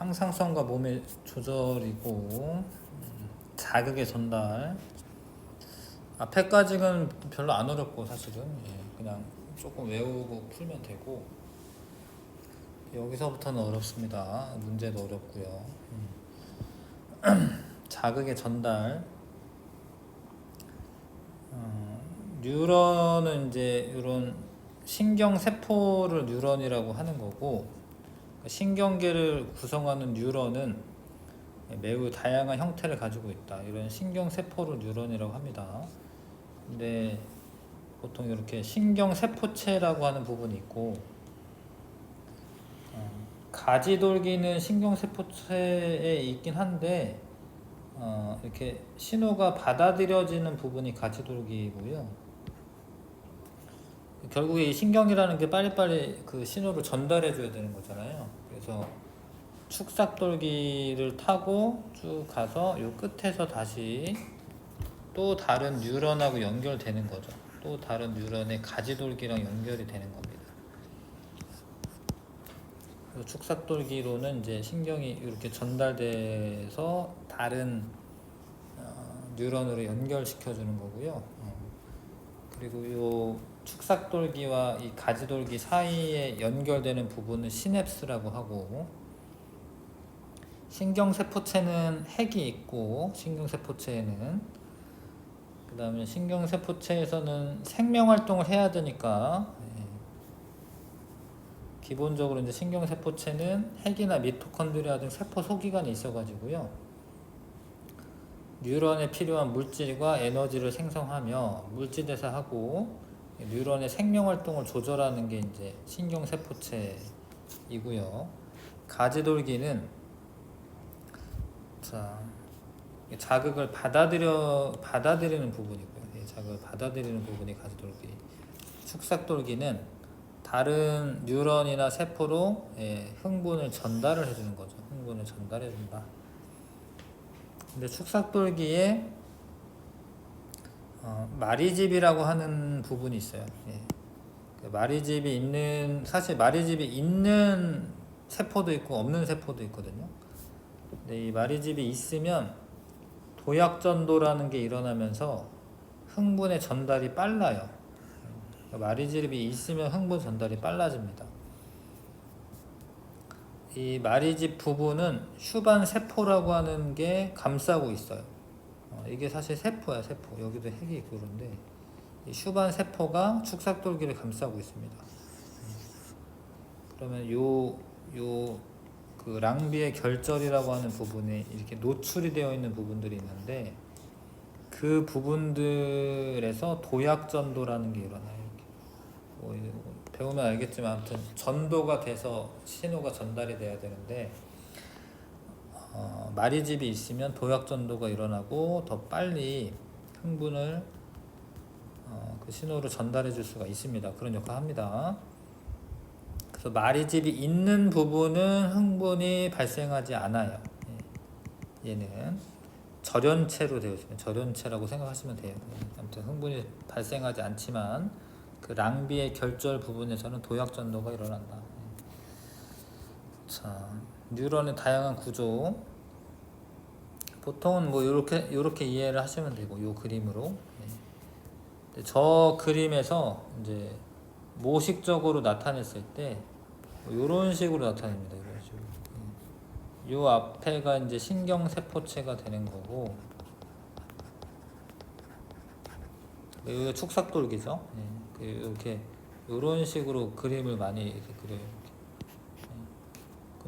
항상성과 몸의 조절이고 자극의 전달. 앞에까지는 별로 안 어렵고 사실은 그냥 조금 외우고 풀면 되고 여기서부터는 어렵습니다. 문제도 어렵고요. 자극의 전달. 뉴런은 이제 이런 신경 세포를 뉴런이라고 하는 거고, 신경계를 구성하는 뉴런은 매우 다양한 형태를 가지고 있다. 이런 신경 세포를 뉴런이라고 합니다. 근데 보통 이렇게 신경 세포체라고 하는 부분이 있고, 가지돌기는 신경 세포체에 있긴 한데 이렇게 신호가 받아들여지는 부분이 가지돌기고요. 결국에 이 신경이라는 게 빨리빨리 그 신호를 전달해 줘야 되는 거잖아요. 그래서 축삭돌기를 타고 쭉 가서 요 끝에서 다시 또 다른 뉴런하고 연결되는 거죠. 또 다른 뉴런의 가지돌기랑 연결이 되는 겁니다. 그래서 축삭돌기로는 이제 신경이 이렇게 전달돼서 다른 뉴런으로 연결시켜 주는 거고요. 그리고 요 축삭돌기와 이 가지돌기 사이에 연결되는 부분은 시냅스라고 하고, 신경세포체는 핵이 있고, 신경세포체에는 그 다음에 신경세포체에서는 생명활동을 해야 되니까 기본적으로 이제 신경세포체는 핵이나 미토콘드리아 등 세포 소기관이 있어가지고요, 뉴런에 필요한 물질과 에너지를 생성하며 물질대사하고 뉴런의 생명활동을 조절하는 게 이제 신경세포체이고요. 가지돌기는 자극을 받아들이는 부분이고요. 자극을 받아들이는 부분이 가지돌기. 축삭돌기는 다른 뉴런이나 세포로 흥분을 전달을 해주는 거죠. 흥분을 전달해준다. 근데 축삭돌기에 마리집이라고 하는 부분이 있어요. 그 마리집이 있는, 사실 마리집이 있는 세포도 있고 없는 세포도 있거든요. 근데 이 마리집이 있으면 도약전도라는 게 일어나면서 흥분의 전달이 빨라요. 마리집이 있으면 흥분 전달이 빨라집니다. 이 마리집 부분은 휴반 세포라고 하는 게 감싸고 있어요. 이게 사실 세포야, 세포. 여기도 핵이 있고 그런데 이 휴반 세포가 축삭돌기를 감싸고 있습니다. 그러면 그 랑비의 결절이라고 하는 부분에 이렇게 노출이 되어 있는 부분들이 있는데, 그 부분들에서 도약전도라는 게 일어나요. 배우면 알겠지만 아무튼 전도가 돼서 신호가 전달이 돼야 되는데, 마리집이 있으면 도약전도가 일어나고 더 빨리 흥분을 그 신호를 전달해 줄 수가 있습니다. 그런 역할을 합니다. 그래서 마리집이 있는 부분은 흥분이 발생하지 않아요. 얘는 절연체로 되어 있습니다. 절연체라고 생각하시면 돼요. 아무튼 흥분이 발생하지 않지만 그 랑비의 결절 부분에서는 도약전도가 일어난다. 자, 뉴런의 다양한 구조. 보통은 뭐 요렇게 이해를 하시면 되고, 요 그림으로. 저 그림에서 이제 모식적으로 나타냈을 때 요런 식으로 나타냅니다. 이런 식으로. 요 앞에가 이제 신경세포체가 되는 거고, 여기가 축삭돌기죠. 이렇게 요런 식으로 그림을 많이 이렇게 그려요.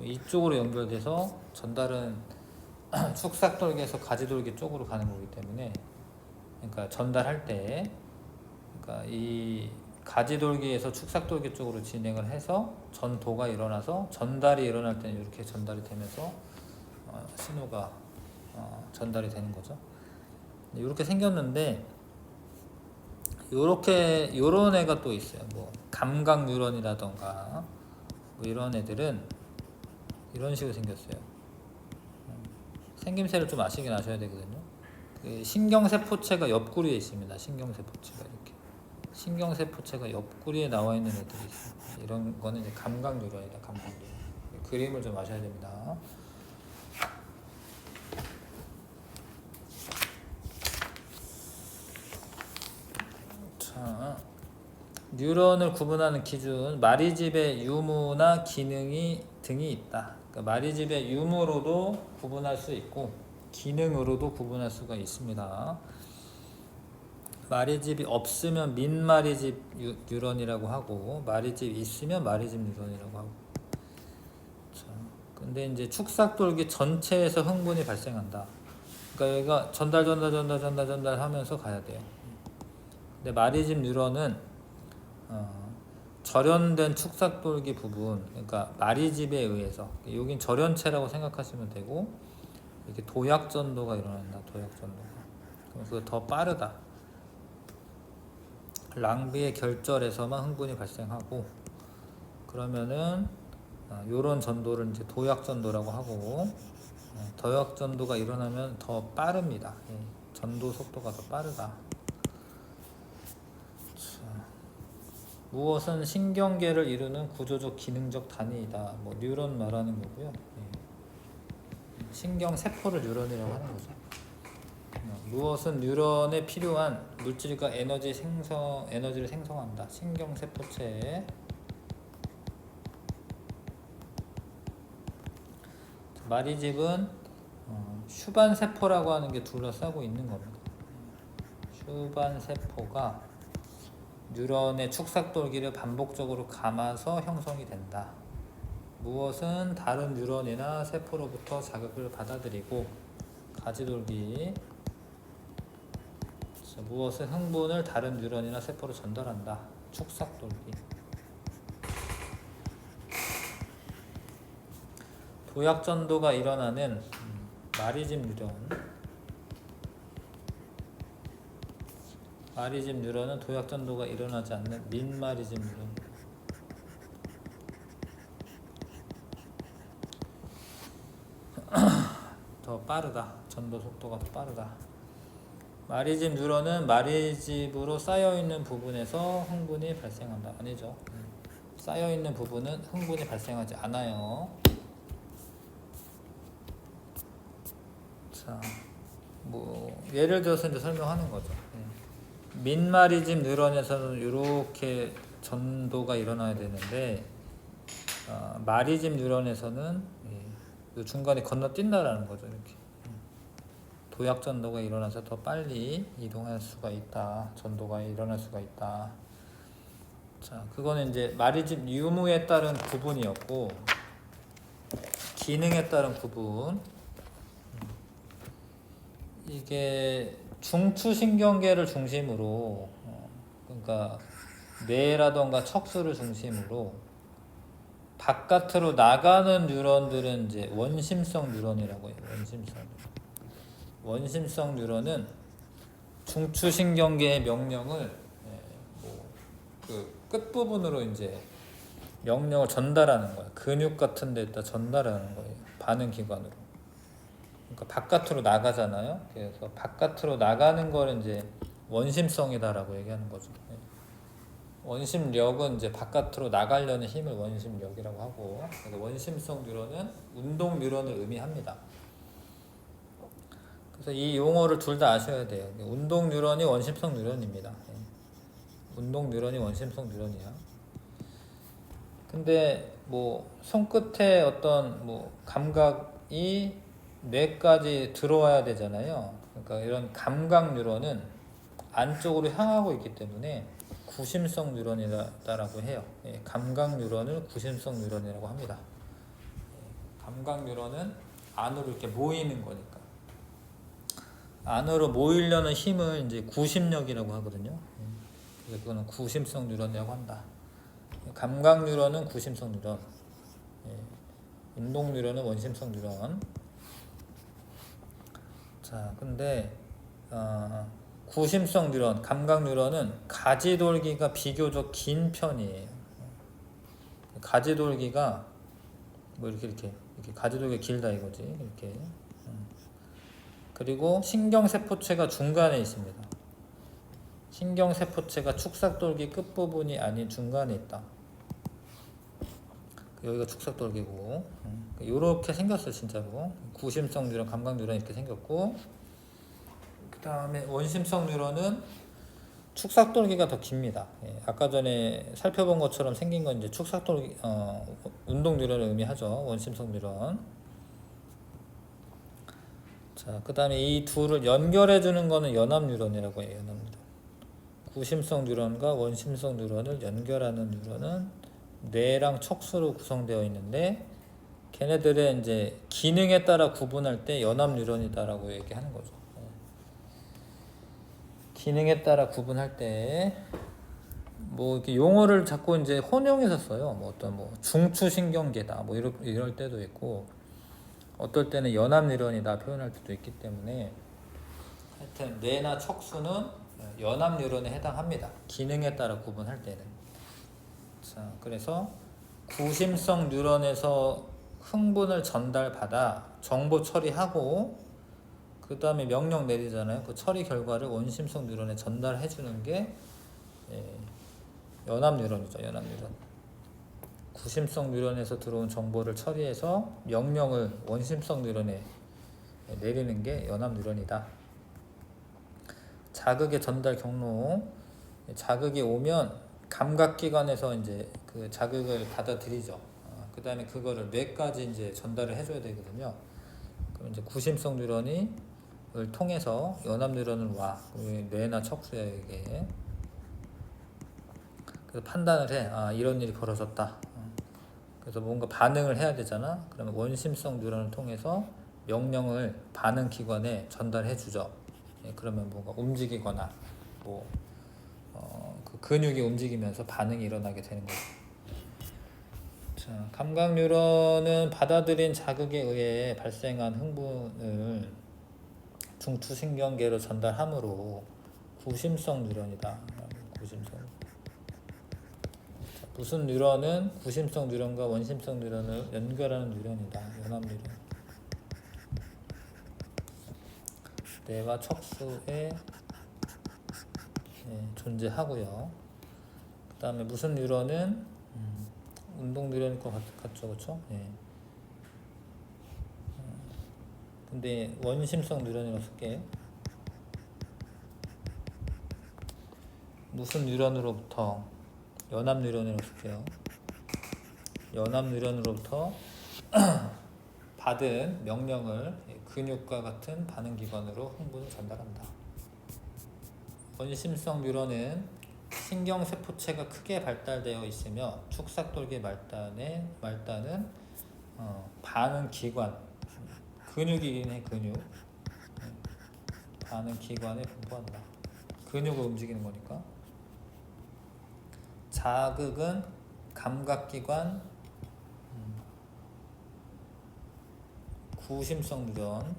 이쪽으로 연결돼서 전달은 축삭돌기에서 가지돌기 쪽으로 가는 거기 때문에, 그러니까 전달할 때, 그러니까 이 가지돌기에서 축삭돌기 쪽으로 진행을 해서 전도가 일어나서 전달이 일어날 때는 이렇게 전달이 되면서 신호가 전달이 되는 거죠. 이렇게 생겼는데, 요런 애가 또 있어요. 뭐 감각 뉴런이라던가 뭐 이런 애들은 이런 식으로 생겼어요. 생김새를 좀 아시긴 아셔야 되거든요. 그 신경세포체가 옆구리에 있습니다. 신경세포체가 이렇게. 신경세포체가 옆구리에 나와 있는 애들이 있어요. 이런 거는 이제 감각 뉴런이다. 감각 뉴런. 그림을 좀 아셔야 됩니다. 자, 뉴런을 구분하는 기준, 마리집의 유무나 기능이 등이 있다. 그러니까 마리집의 유무로도 구분할 수 있고 기능으로도 구분할 수가 있습니다. 마리집이 없으면 민마리집 뉴런이라고 하고 마리집이 있으면 마리집 뉴런이라고 하고. 자, 근데 이제 축삭돌기 전체에서 흥분이 발생한다. 그러니까 여기가 전달 하면서 가야 돼요. 근데 마리집 뉴런은 절연된 축삭돌기 부분, 그러니까 마리집에 의해서, 여긴 절연체라고 생각하시면 되고, 이렇게 도약전도가 일어난다. 도약전도가. 그래서 더 빠르다. 랑비의 결절에서만 흥분이 발생하고, 그러면은 요런 전도를 이제 도약전도라고 하고, 도약전도가 일어나면 더 빠릅니다. 전도 속도가 더 빠르다. 무엇은 신경계를 이루는 구조적 기능적 단위이다. 뭐 뉴런 말하는 거고요. 신경세포를 뉴런이라고 하는 거죠. 무엇은 뉴런에 필요한 물질과 에너지를 생성한다. 신경세포체에. 마리집은 슈반세포라고 하는 게 둘러싸고 있는 겁니다. 슈반세포가 뉴런의 축삭돌기를 반복적으로 감아서 형성이 된다. 무엇은 다른 뉴런이나 세포로부터 자극을 받아들이고 가지돌기. 무엇은 흥분을 다른 뉴런이나 세포로 전달한다. 축삭돌기. 도약전도가 일어나는 마리집 뉴런. 마리집 뉴런은 도약전도가 일어나지 않는 민마리집 뉴런. 더 빠르다. 전도 속도가 더 빠르다. 마리집 뉴런은 마리집으로 쌓여있는 부분에서 흥분이 발생한다. 아니죠. 쌓여있는 부분은 흥분이 발생하지 않아요. 자, 뭐 예를 들어서 이제 설명하는 거죠. 민마리집 뉴런에서는 이렇게 전도가 일어나야 되는데 마리집 뉴런에서는 이 중간에 건너뛴다라는 거죠. 이렇게 도약 전도가 일어나서 더 빨리 이동할 수가 있다. 전도가 일어날 수가 있다. 자, 그거는 이제 마리집 유무에 따른 구분이었고 기능에 따른 구분. 이게 중추신경계를 중심으로 그러니까 뇌라던가 척수를 중심으로 바깥으로 나가는 뉴런들은 이제 원심성 뉴런이라고 해요. 원심성 뉴런은 중추신경계의 명령을 그 끝부분으로 이제 명령을 전달하는 거예요. 근육 같은 데다 전달하는 거예요. 반응 기관으로. 그러니까 바깥으로 나가잖아요. 그래서 바깥으로 나가는 거는 이제 원심성이다라고 얘기하는 거죠. 원심력은 이제 바깥으로 나가려는 힘을 원심력이라고 하고, 그래서 원심성 뉴런은 운동 뉴런을 의미합니다. 그래서 이 용어를 둘 다 아셔야 돼요. 운동 뉴런이 원심성 뉴런입니다. 운동 뉴런이 원심성 뉴런이야. 근데 뭐 손끝에 어떤 뭐 감각이 뇌까지 들어와야 되잖아요. 그러니까 이런 감각 뉴런은 안쪽으로 향하고 있기 때문에 구심성 뉴런이다라고 해요. 감각 뉴런을 구심성 뉴런이라고 합니다. 감각 뉴런은 안으로 이렇게 모이는 거니까. 안으로 모이려는 힘을 이제 구심력이라고 하거든요. 그래서 그거는 구심성 뉴런이라고 한다. 감각 뉴런은 구심성 뉴런, 운동 뉴런은 원심성 뉴런. 자, 근데 구심성 뉴런, 감각 뉴런은 가지돌기가 비교적 긴 편이에요. 가지돌기가 뭐 이렇게 가지돌기가 길다 이거지. 이렇게. 그리고 신경세포체가 중간에 있습니다. 신경세포체가 축삭돌기 끝부분이 아닌 중간에 있다. 여기가 축삭돌기고 요렇게 생겼어요 진짜로. 구심성 뉴런, 감각 뉴런 이렇게 생겼고, 그 다음에 원심성 뉴런은 축삭돌기가 더 깁니다. 예, 아까 전에 살펴본 것처럼 생긴 건 이제 축삭돌기 운동 뉴런을 의미하죠. 원심성 뉴런. 자, 그 다음에 이 둘을 연결해 주는 거는 연합 뉴런이라고 해요. 연합 뉴런. 구심성 뉴런과 원심성 뉴런을 연결하는 뉴런은 뇌랑 척수로 구성되어 있는데, 걔네들의 이제 기능에 따라 구분할 때 연합 뉴런이다라고 얘기하는 거죠. 기능에 따라 구분할 때 뭐 이렇게 용어를 자꾸 이제 혼용해서 써요. 뭐 어떤 뭐 중추신경계다 뭐 이럴 때도 있고, 어떨 때는 연합 뉴런이다 표현할 때도 있기 때문에, 하여튼 뇌나 척수는 연합 뉴런에 해당합니다. 기능에 따라 구분할 때는. 자, 그래서 구심성 뉴런에서 흥분을 전달받아 정보 처리하고 그 다음에 명령 내리잖아요. 그 처리 결과를 원심성 뉴런에 전달해 주는 게 연합 뉴런이죠. 연합 뉴런. 구심성 뉴런에서 들어온 정보를 처리해서 명령을 원심성 뉴런에 내리는 게 연합 뉴런이다. 자극의 전달 경로. 자극이 오면 감각기관에서 이제 그 자극을 받아들이죠. 그 다음에 그거를 뇌까지 이제 전달을 해줘야 되거든요. 그럼 이제 구심성 뉴런을 통해서 연합 뉴런을 와 뇌나 척수에게 그래서 판단을 해. 아, 이런 일이 벌어졌다. 그래서 뭔가 반응을 해야 되잖아. 그러면 원심성 뉴런을 통해서 명령을 반응 기관에 전달해 주죠. 그러면 뭔가 움직이거나 뭐 그 근육이 움직이면서 반응이 일어나게 되는 거죠. 자, 감각 뉴런은 받아들인 자극에 의해 발생한 흥분을 중추신경계로 전달하므로 구심성 뉴런이다. 구심성. 자, 무슨 뉴런은 구심성 뉴런과 원심성 뉴런을 연결하는 뉴런이다. 연합 뉴런. 뇌와 척수에 존재하고요. 그 다음에 무슨 뉴런은 운동 뉴런일 것 같죠, 그렇죠? 예. 근데 원심성 뉴런이라고 쓸게. 무슨 뉴런으로부터 연합 뉴런이라고 쓸게요. 연합 뉴런으로부터 받은 명령을 근육과 같은 반응 기관으로 흥분을 전달한다. 원심성 뉴런은 신경세포체가 크게 발달되어 있으며 축삭돌기 말단은 반응 기관, 근육이긴 해. 근육. 반응 기관에 분포한다. 근육을 움직이는 거니까. 자극은 감각기관, 구심성 뉴런,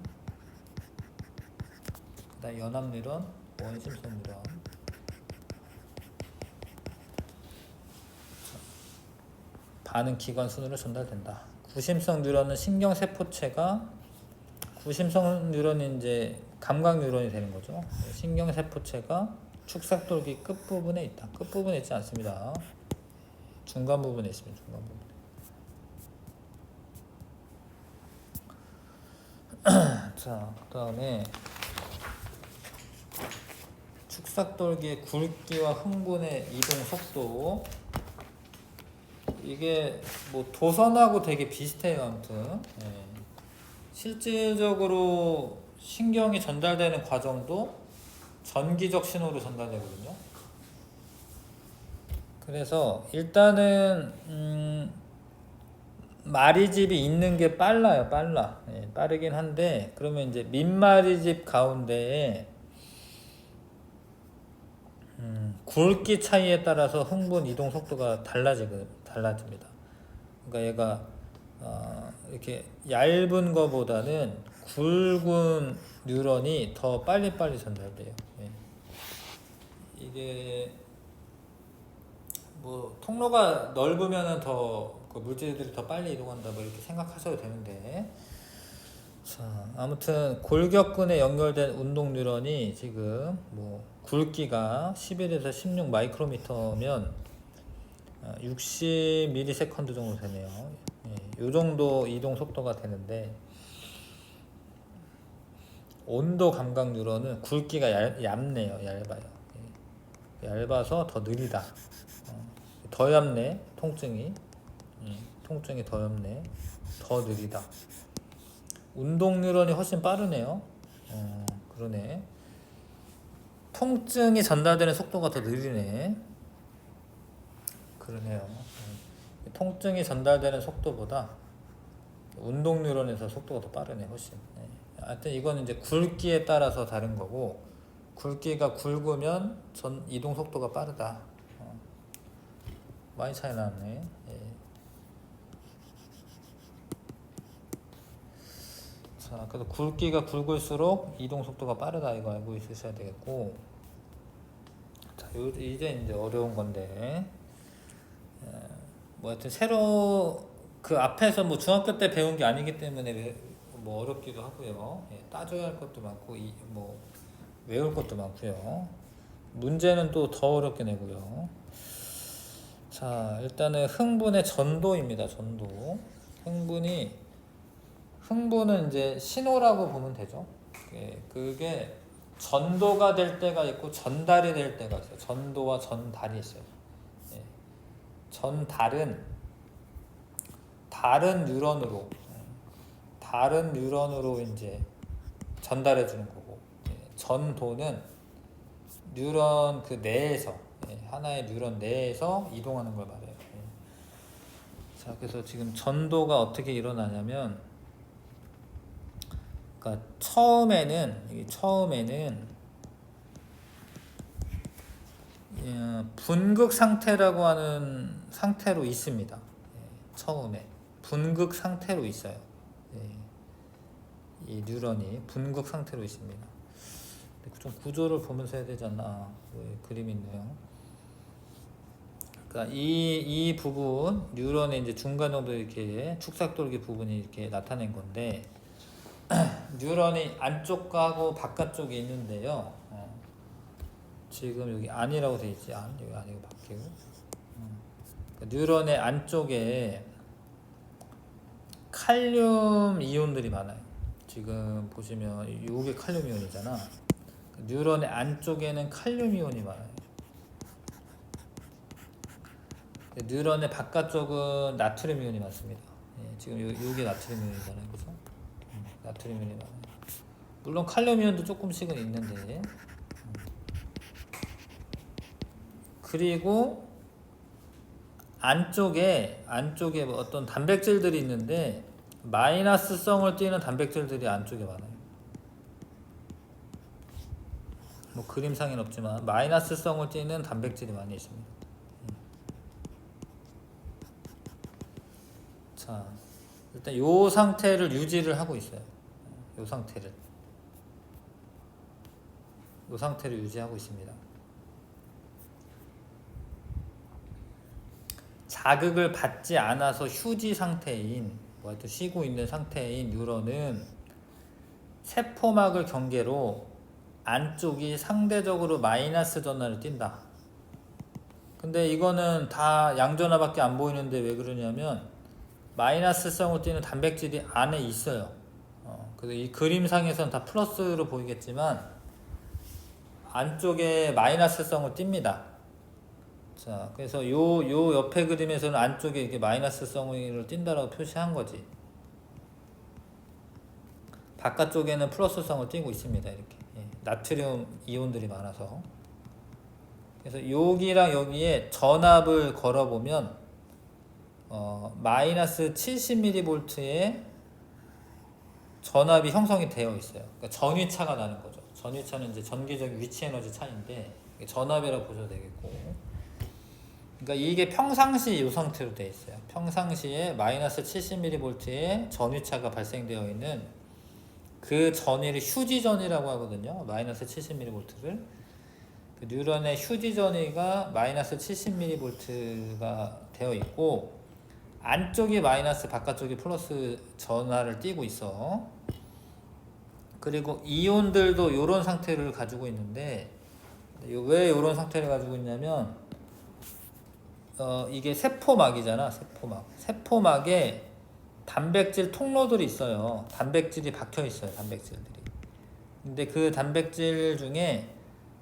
그다음 연합 뉴런, 원심성 뉴런. 반응 기관 순으로 전달된다. 구심성 뉴런은 신경세포체가, 구심성 뉴런이 이제 감각 뉴런이 되는 거죠. 신경세포체가 축삭돌기 끝부분에 있다. 끝부분에 있지 않습니다. 중간 부분에 있습니다. 중간 부분에. 자, 그 다음에 축삭돌기의 굵기와 흥분의 이동 속도. 이게 뭐 도선하고 되게 비슷해요. 아무튼 실질적으로 신경이 전달되는 과정도 전기적 신호로 전달되거든요. 그래서 일단은 마리집이 있는 게 빨라요. 빠르긴 한데, 그러면 이제 민마리집 가운데에 굵기 차이에 따라서 흥분 이동 속도가 달라집니다. 그러니까 얘가 이렇게 얇은 거보다는 굵은 뉴런이 더 빨리빨리 전달돼요. 이게 뭐 통로가 넓으면은 더 그 물질들이 더 빨리 이동한다 뭐 이렇게 생각하셔도 되는데, 자, 아무튼 골격근에 연결된 운동 뉴런이 지금 뭐 굵기가 11에서 16 마이크로미터면 60ms 정도 되네요. 이 정도 이동 속도가 되는데 온도 감각 뉴런은 굵기가 얇네요. 얇아요. 얇아서 더 느리다. 더 얇네. 통증이 더 얇네. 더 느리다. 운동 뉴런이 훨씬 빠르네요. 그러네. 통증이 전달되는 속도가 더 느리네. 그러네요. 통증이 전달되는 속도보다 운동 뉴런에서 속도가 더 빠르네, 훨씬. 하여튼 이거는 이제 굵기에 따라서 다른 거고, 굵기가 굵으면 이동 속도가 빠르다. 많이 차이 나네. 자, 그래서 굵기가 굵을수록 이동 속도가 빠르다, 이거 알고 있으셔야 되겠고. 자, 이제 어려운 건데. 뭐 하여튼 새로 그 앞에서 뭐 중학교 때 배운 게 아니기 때문에 뭐 어렵기도 하고요. 따져야 할 것도 많고 뭐 외울 것도 많고요. 문제는 또 더 어렵게 내고요. 자, 일단은 흥분의 전도입니다. 전도. 흥분은 이제 신호라고 보면 되죠. 그게 전도가 될 때가 있고 전달이 될 때가 있어요. 전도와 전달이 있어요. 전달은 다른 뉴런으로 이제 전달해 주는 거고, 전도는 뉴런 그 내에서, 하나의 뉴런 내에서 이동하는 걸 말해요. 자, 그래서 지금 전도가 어떻게 일어나냐면, 그러니까 처음에는 분극 상태라고 하는 상태로 있습니다. 처음에 분극 상태로 있어요. 이 뉴런이 분극 상태로 있습니다. 좀 구조를 보면서 해야 되지 않나. 그림이 있네요. 그러니까 이 부분 뉴런의 이제 중간 정도 이렇게 축삭돌기 부분이 이렇게 나타낸 건데, 뉴런이 안쪽하고 바깥쪽에 있는데요. 지금 여기 안이라고 되어 있지. 여기 안이고 바뀌고. 뉴런의 안쪽에 칼륨 이온들이 많아요. 지금 보시면 이게 칼륨 이온이잖아. 뉴런의 안쪽에는 칼륨 이온이 많아요. 뉴런의 바깥쪽은 나트륨 이온이 많습니다. 지금 이게 나트륨 이온이잖아요. 그죠? 나트륨 이온이 많아요. 물론 칼륨 이온도 조금씩은 있는데, 그리고 안쪽에 뭐 어떤 단백질들이 있는데 마이너스성을 띠는 단백질들이 안쪽에 많아요. 뭐 그림상엔 없지만 마이너스성을 띠는 단백질이 많이 있습니다. 자, 일단 요 상태를 유지를 하고 있어요. 요 상태를 유지하고 있습니다. 자극을 받지 않아서 휴지 상태인, 뭐 또 쉬고 있는 상태인 뉴런은 세포막을 경계로 안쪽이 상대적으로 마이너스 전하를 띈다. 근데 이거는 다 양전하밖에 안 보이는데 왜 그러냐면 마이너스성을 띠는 단백질이 안에 있어요. 그래서 이 그림상에서는 다 플러스로 보이겠지만 안쪽에 마이너스성을 띱니다. 자, 그래서 요 옆에 그림에서는 안쪽에 이렇게 마이너스성을 띈다라고 표시한 거지. 바깥쪽에는 플러스성을 띄고 있습니다. 이렇게. 나트륨 이온들이 많아서. 그래서 여기랑 여기에 전압을 걸어보면 마이너스 70mV의 전압이 형성이 되어 있어요. 그러니까 전위차가 나는 거죠. 전위차는 이제 전기적 위치 에너지 차이인데 전압이라고 보셔도 되겠고. 그러니까 이게 평상시 이 상태로 되어 있어요. 평상시에 마이너스 70mV의 전위차가 발생되어 있는 그 전위를 휴지 전위라고 하거든요. 마이너스 70mV를. 그 뉴런의 휴지 전위가 마이너스 70mV가 되어 있고 안쪽이 마이너스 바깥쪽이 플러스 전하를 띠고 있어. 그리고 이온들도 이런 상태를 가지고 있는데 왜 이런 상태를 가지고 있냐면 이게 세포막이잖아. 세포막에 단백질 통로들이 있어요. 단백질이 박혀 있어요. 단백질들이. 근데 그 단백질 중에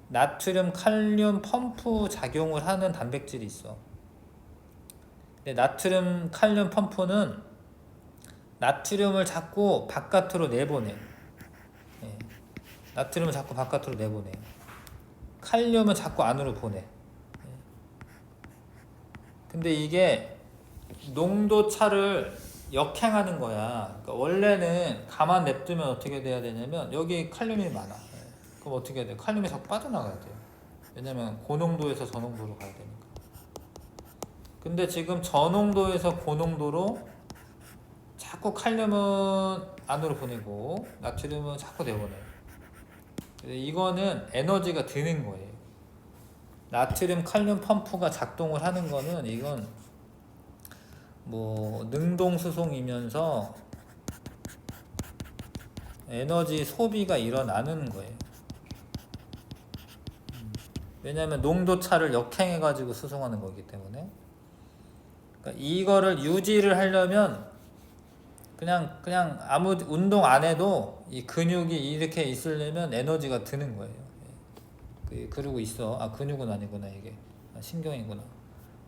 나트륨, 칼륨 펌프 작용을 하는 단백질이 있어. 근데 나트륨, 칼륨 펌프는 나트륨을 자꾸 바깥으로 내보내. 예. 나트륨을 자꾸 바깥으로 내보내. 칼륨은 자꾸 안으로 보내. 예. 근데 이게 농도 차를 역행하는 거야. 그러니까 원래는 가만 냅두면 어떻게 돼야 되냐면 여기 칼륨이 많아. 예. 그럼 어떻게 해야 돼? 칼륨이 자꾸 빠져나가야 돼요. 왜냐면 고농도에서 저농도로 가야 되니까. 근데 지금 저농도에서 고농도로 자꾸 칼륨은 안으로 보내고 나트륨은 자꾸 내보내요. 이거는 에너지가 드는 거예요. 나트륨 칼륨 펌프가 작동을 하는 거는 이건 뭐 능동 수송이면서 에너지 소비가 일어나는 거예요. 왜냐하면 농도 차를 역행해 가지고 수송하는 거기 때문에. 그러니까 이거를 유지를 하려면 그냥 아무 운동 안 해도 이 근육이 이렇게 있으려면 에너지가 드는 거예요. 그러고 있어. 아, 근육은 아니구나 이게. 신경이구나.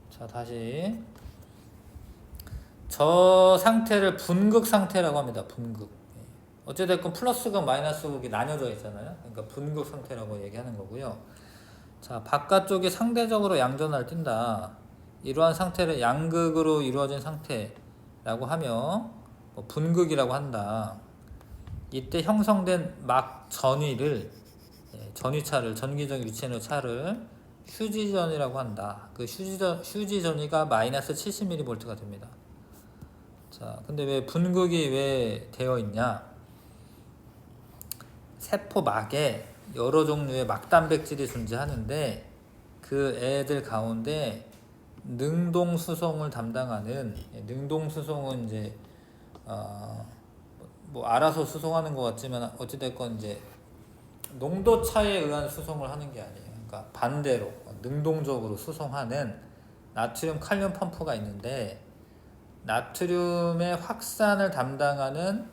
자, 다시 저 상태를 분극 상태라고 합니다. 분극. 어찌됐건 플러스극 마이너스극이 나뉘어져 있잖아요. 그러니까 분극 상태라고 얘기하는 거고요. 자, 바깥쪽이 상대적으로 양전하를 띈다. 이러한 상태를 양극으로 이루어진 상태라고 하며 뭐 분극이라고 한다. 이때 형성된 막 전위를 전위차를 전기적 위치의 차를 휴지전이라고 한다. 그 휴지 전위가 마이너스 70mV가 됩니다. 자, 근데 왜 분극이 왜 되어 있냐? 세포막에 여러 종류의 막단백질이 존재하는데 그 애들 가운데 능동수송을 담당하는 능동수송은 이제 뭐 알아서 수송하는 것 같지만 어찌됐건 이제 농도차에 의한 수송을 하는 게 아니에요. 그러니까 반대로 능동적으로 수송하는 나트륨 칼륨 펌프가 있는데 나트륨의 확산을 담당하는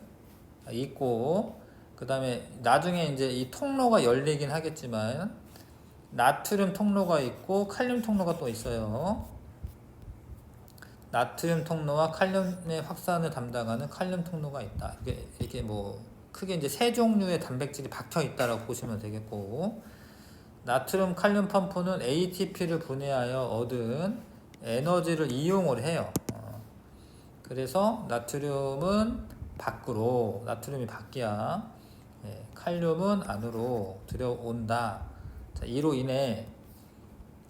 있고 그 다음에 나중에 이제 이 통로가 열리긴 하겠지만 나트륨 통로가 있고 칼륨 통로가 또 있어요. 나트륨 통로와 칼륨의 확산을 담당하는 칼륨 통로가 있다. 이게 뭐 크게 이제 세 종류의 단백질이 박혀 있다라고 보시면 되겠고, 나트륨 칼륨 펌프는 ATP를 분해하여 얻은 에너지를 이용을 해요. 그래서 나트륨은 밖으로, 나트륨이 밖이야. 칼륨은 안으로 들여온다. 자, 이로 인해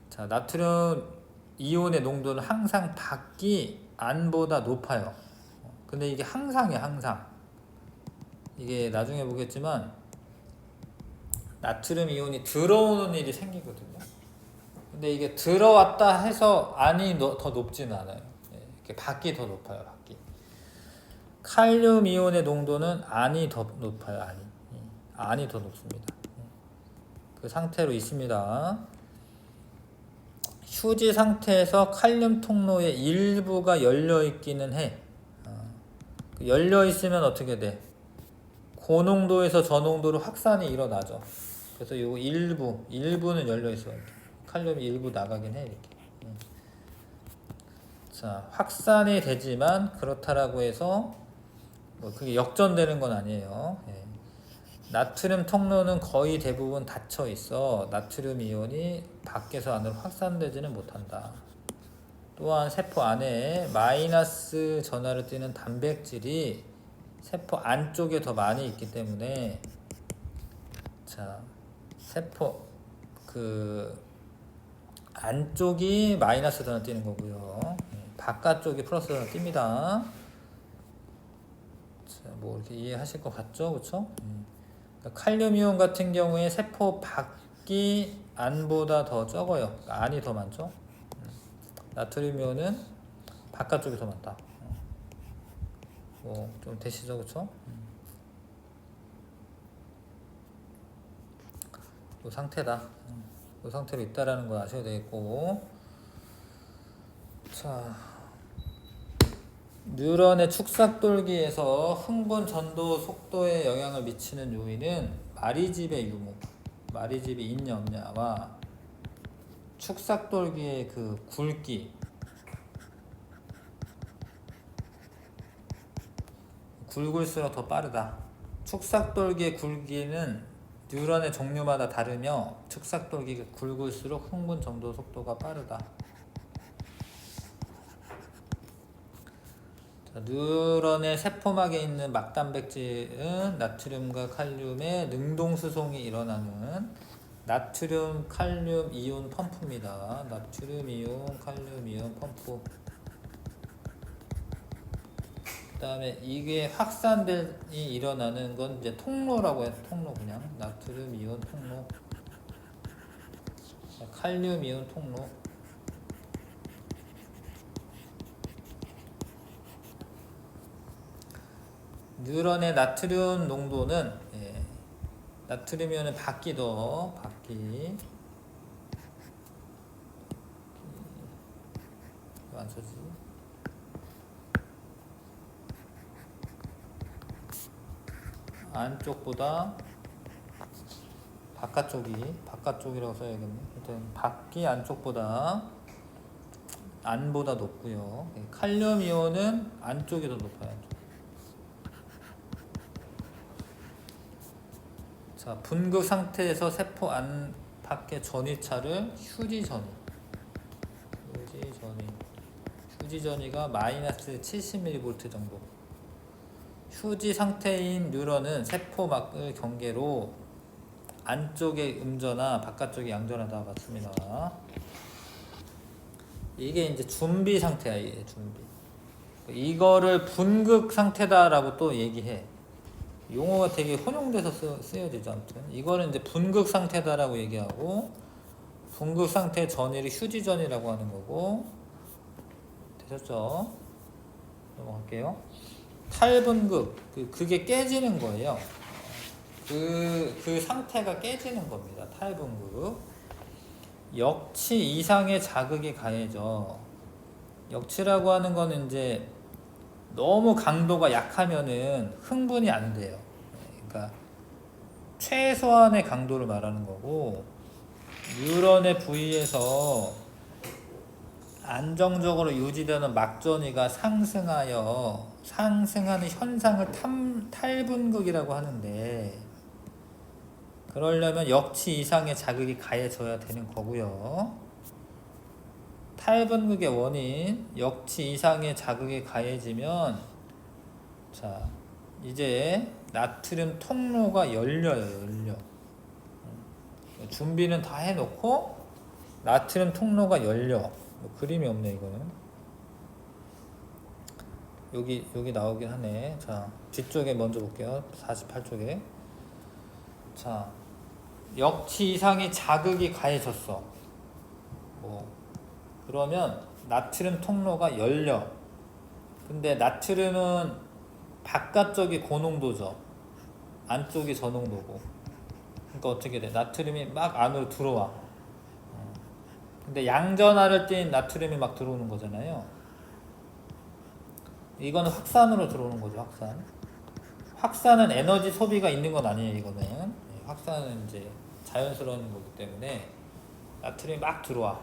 자, 나트륨 이온의 농도는 항상 밖이 안보다 높아요. 근데 이게 항상이야, 항상. 이게 나중에 보겠지만 나트륨 이온이 들어오는 일이 생기거든요. 근데 이게 들어왔다 해서 안이 더 높지는 않아요. 이렇게 밖이 더 높아요, 밖이. 칼륨 이온의 농도는 안이 더 높아요, 안이 더 높습니다. 그 상태로 있습니다. 휴지 상태에서 칼륨 통로의 일부가 열려 있기는 해. 열려 있으면 어떻게 돼? 고농도에서 저농도로 확산이 일어나죠. 그래서 요 일부는 열려 있어요. 칼륨이 일부 나가긴 해, 이렇게. 자, 확산이 되지만 그렇다라고 해서 뭐 그게 역전되는 건 아니에요. 나트륨 통로는 거의 대부분 닫혀 있어 나트륨 이온이 밖에서 안으로 확산되지는 못한다. 또한 세포 안에 마이너스 전하를 띠는 단백질이 세포 안쪽에 더 많이 있기 때문에 자, 세포 그 안쪽이 마이너스 전하 띠는 거고요. 바깥쪽이 플러스 전하 띕니다. 자, 뭐 이렇게 이해하실 것 같죠, 그렇죠? 칼륨 이온 같은 경우에 세포 밖이 안보다 더 적어요. 그러니까 안이 더 많죠. 나트륨 이온은 바깥쪽이 더 많다. 뭐 좀 되시죠, 그렇죠? 이 상태다. 이 상태로 있다라는 걸 아셔야 되겠고, 자, 뉴런의 축삭돌기에서 흥분 전도 속도에 영향을 미치는 요인은 마리집의 유무, 마리집이 있냐 없냐와 축삭돌기의 그 굵기, 굵을수록 더 빠르다. 축삭돌기의 굵기는 뉴런의 종류마다 다르며 축삭돌기가 굵을수록 흥분 전도 속도가 빠르다. 자, 뉴런의 세포막에 있는 막단백질은 나트륨과 칼륨의 능동수송이 일어나는 나트륨 칼륨 이온 펌프입니다. 나트륨 이온 칼륨 이온 펌프. 그 다음에 이게 확산이 일어나는 건 이제 통로라고 해서 통로, 그냥 나트륨 이온 통로, 칼륨 이온 통로. 뉴런의 나트륨 농도는 나트륨 이온은 바퀴도 안 써지. 안쪽보다 바깥쪽이라고 써야겠네. 하여튼 바퀴 안쪽보다 안보다 높고요. 칼륨 이온은 안쪽이 더 높아요. 안쪽. 자, 분극 상태에서 세포 안팎의 전이차를 휴지전이가 마이너스 70mV 정도. 휴지 상태인 뉴런은 세포막을 경계로 안쪽의 음전화, 바깥쪽이 양전하다. 맞습니다. 이게 이제 준비 상태야. 이게 준비. 이거를 분극 상태다라고 또 얘기해. 용어가 되게 혼용돼서 쓰여지죠. 아무튼 이거는 이제 분극 상태다라고 얘기하고, 분극 상태 전이를 휴지전이라고 하는 거고. 되셨죠? 넘어갈게요. 탈분극, 그게 깨지는 거예요. 그 상태가 깨지는 겁니다. 탈분극. 역치 이상의 자극이 가해져. 역치라고 하는 거는 이제 너무 강도가 약하면은 흥분이 안 돼요. 그러니까 최소한의 강도를 말하는 거고, 뉴런의 부위에서 안정적으로 유지되는 막전이가 상승하는 현상을 탈분극이라고 하는데, 그러려면 역치 이상의 자극이 가해져야 되는 거고요. 탈분극의 원인, 역치 이상의 자극이 가해지면, 자, 이제 나트륨 통로가 열려. 준비는 다 해놓고 나트륨 통로가 열려. 그림이 없네. 이거는 여기 나오긴 하네. 자, 뒤쪽에 먼저 볼게요. 48쪽에. 자, 역치 이상의 자극이 가해졌어. 그러면 나트륨 통로가 열려. 근데 나트륨은 바깥쪽이 고농도죠. 안쪽이 저농도고. 그러니까 어떻게 돼? 나트륨이 막 안으로 들어와. 근데 양전하를 띈 나트륨이 막 들어오는 거잖아요. 이거는 확산으로 들어오는 거죠. 확산은 에너지 소비가 있는 건 아니에요. 이거는 확산은 이제 자연스러운 거기 때문에 나트륨이 막 들어와.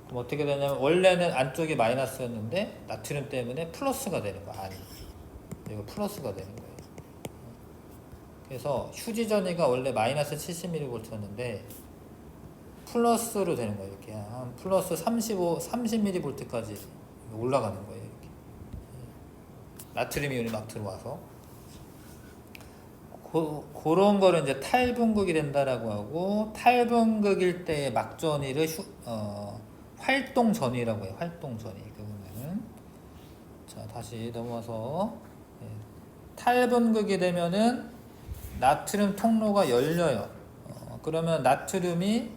그럼 어떻게 되냐면, 원래는 안쪽이 마이너스였는데 나트륨 때문에 플러스가 되는 거야. 이거 플러스가 되는 거예요. 그래서 휴지전이가 원래 마이너스 70mV였는데 플러스로 되는 거예요. 이렇게 한 플러스 30mV까지 올라가는 거예요. 이렇게 나트륨 이온이 막 들어와서, 그런 거를 이제 탈분극이 된다라고 하고, 탈분극일 때의 막전이를 활동전이라고 해요. 활동전이. 그러면은, 자, 다시 넘어와서, 탈분극이 되면은 나트륨 통로가 열려요. 그러면 나트륨이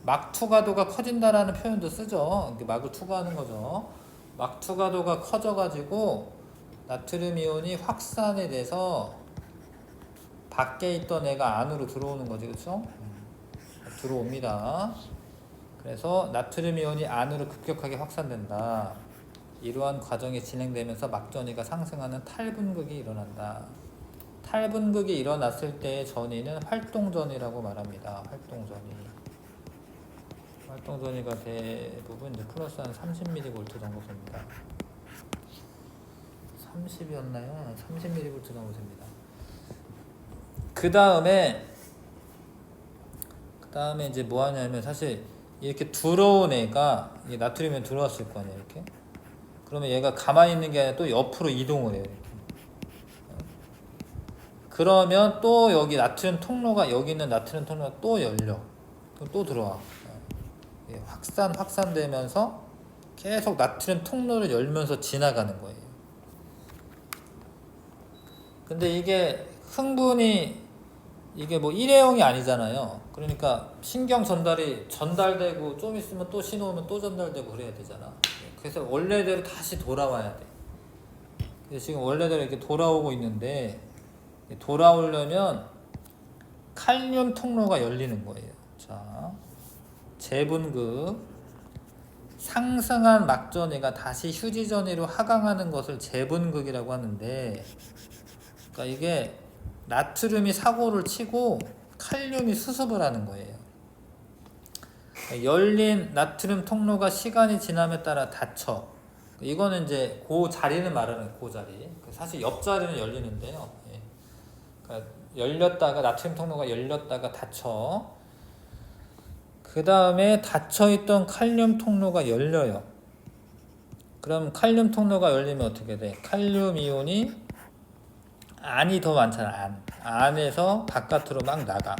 막 투과도가 커진다라는 표현도 쓰죠. 막을 투과하는 거죠. 막 투과도가 커져가지고 나트륨 이온이 확산이 돼서 밖에 있던 애가 안으로 들어오는 거지, 그렇죠? 들어옵니다. 그래서 나트륨 이온이 안으로 급격하게 확산된다. 이러한 과정이 진행되면서 막전이가 상승하는 탈분극이 일어난다. 탈분극이 일어났을 때의 전이는 활동전이라고 말합니다. 활동전이가 대부분 이제 플러스 한 30mV 정도 됩니다. 30이었나요? 30mV 정도 됩니다. 그 다음에 이제 뭐 하냐면, 사실 이렇게 들어온 애가, 이게 나트륨이 들어왔을 거 아니에요, 이렇게. 그러면 얘가 가만히 있는 게 아니라 또 옆으로 이동을 해요, 이렇게. 그러면 또 여기 나트륨 통로가, 여기 있는 나트륨 통로가 또 열려. 그럼 또 들어와. 확산되면서 계속 나트륨 통로를 열면서 지나가는 거예요. 근데 이게 흥분이, 이게 뭐 일회용이 아니잖아요. 그러니까 신경 전달되고 좀 있으면 또 신호 오면 또 전달되고 그래야 되잖아. 그래서 원래대로 다시 돌아와야 돼. 그래서 지금 원래대로 이렇게 돌아오고 있는데, 돌아오려면 칼륨 통로가 열리는 거예요. 자, 재분극. 상승한 막전이가 다시 휴지전이로 하강하는 것을 재분극이라고 하는데, 그러니까 이게 나트륨이 사고를 치고 칼륨이 수습을 하는 거예요. 열린 나트륨 통로가 시간이 지남에 따라 닫혀. 이거는 이제 그 자리는 말하는 그 자리. 사실 옆자리는 열리는데요. 그러니까 열렸다가, 나트륨 통로가 열렸다가 닫혀. 그 다음에 닫혀있던 칼륨 통로가 열려요. 그럼 칼륨 통로가 열리면 어떻게 돼? 칼륨 이온이, 안이 더 많잖아. 안에서 바깥으로 막 나가.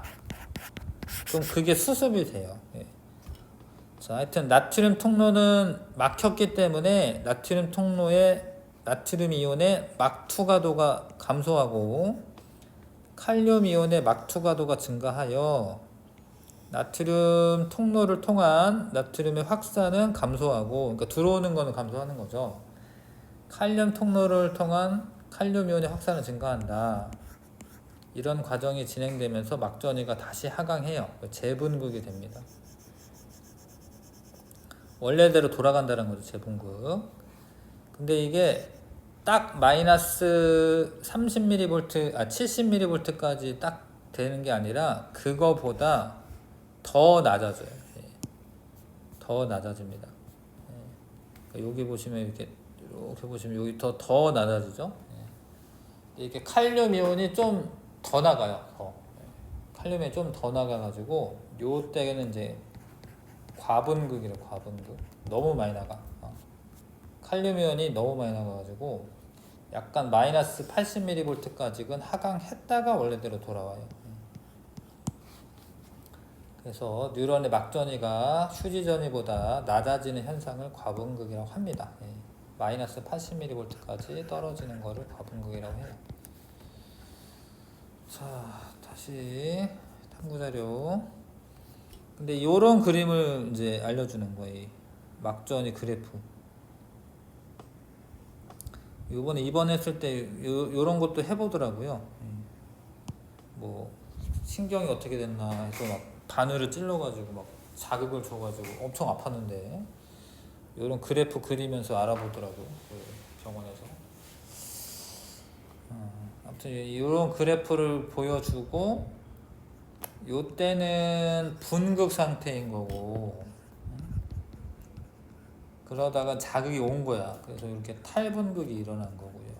그럼 그게 수습이 돼요. 자, 하여튼 나트륨 통로는 막혔기 때문에 나트륨 통로에 나트륨 이온의 막투과도가 감소하고 칼륨 이온의 막투과도가 증가하여 나트륨 통로를 통한 나트륨의 확산은 감소하고, 그러니까 들어오는 거는 감소하는 거죠. 칼륨 통로를 통한 칼륨 이온의 확산은 증가한다. 이런 과정이 진행되면서 막전이가 다시 하강해요. 재분극이 됩니다. 원래대로 돌아간다는 거죠, 재분극. 근데 이게 딱 마이너스 30mV, 70mV까지 딱 되는 게 아니라 그거보다 더 낮아져요. 더 낮아집니다. 여기 보시면 이렇게 보시면 여기 더 낮아지죠. 이렇게 칼륨 이온이 좀 더 나가요. 칼륨이 좀 더 나가가지고 요 때는 이제 과분극이래요. 과분극. 너무 많이 나가. 칼륨 이온이 너무 많이 나가가지고 약간 마이너스 80mV까지는 하강했다가 원래대로 돌아와요. 그래서 뉴런의 막전이가 휴지전이보다 낮아지는 현상을 과분극이라고 합니다. 마이너스 80mV까지 떨어지는 거를 과분극이라고 해요. 자, 다시 탐구자료. 근데 요런 그림을 이제 알려주는 거예요. 막전이 그래프. 요번에 입원했을 때 요런 것도 해보더라고요. 뭐 신경이 어떻게 됐나 해서 막 바늘을 찔러가지고 막 자극을 줘가지고 엄청 아팠는데 요런 그래프 그리면서 알아보더라고요. 그 병원에서. 아무튼 이런 그래프를 보여주고, 요때는 분극 상태인 거고, 그러다가 자극이 온 거야. 그래서 이렇게 탈분극이 일어난 거고요.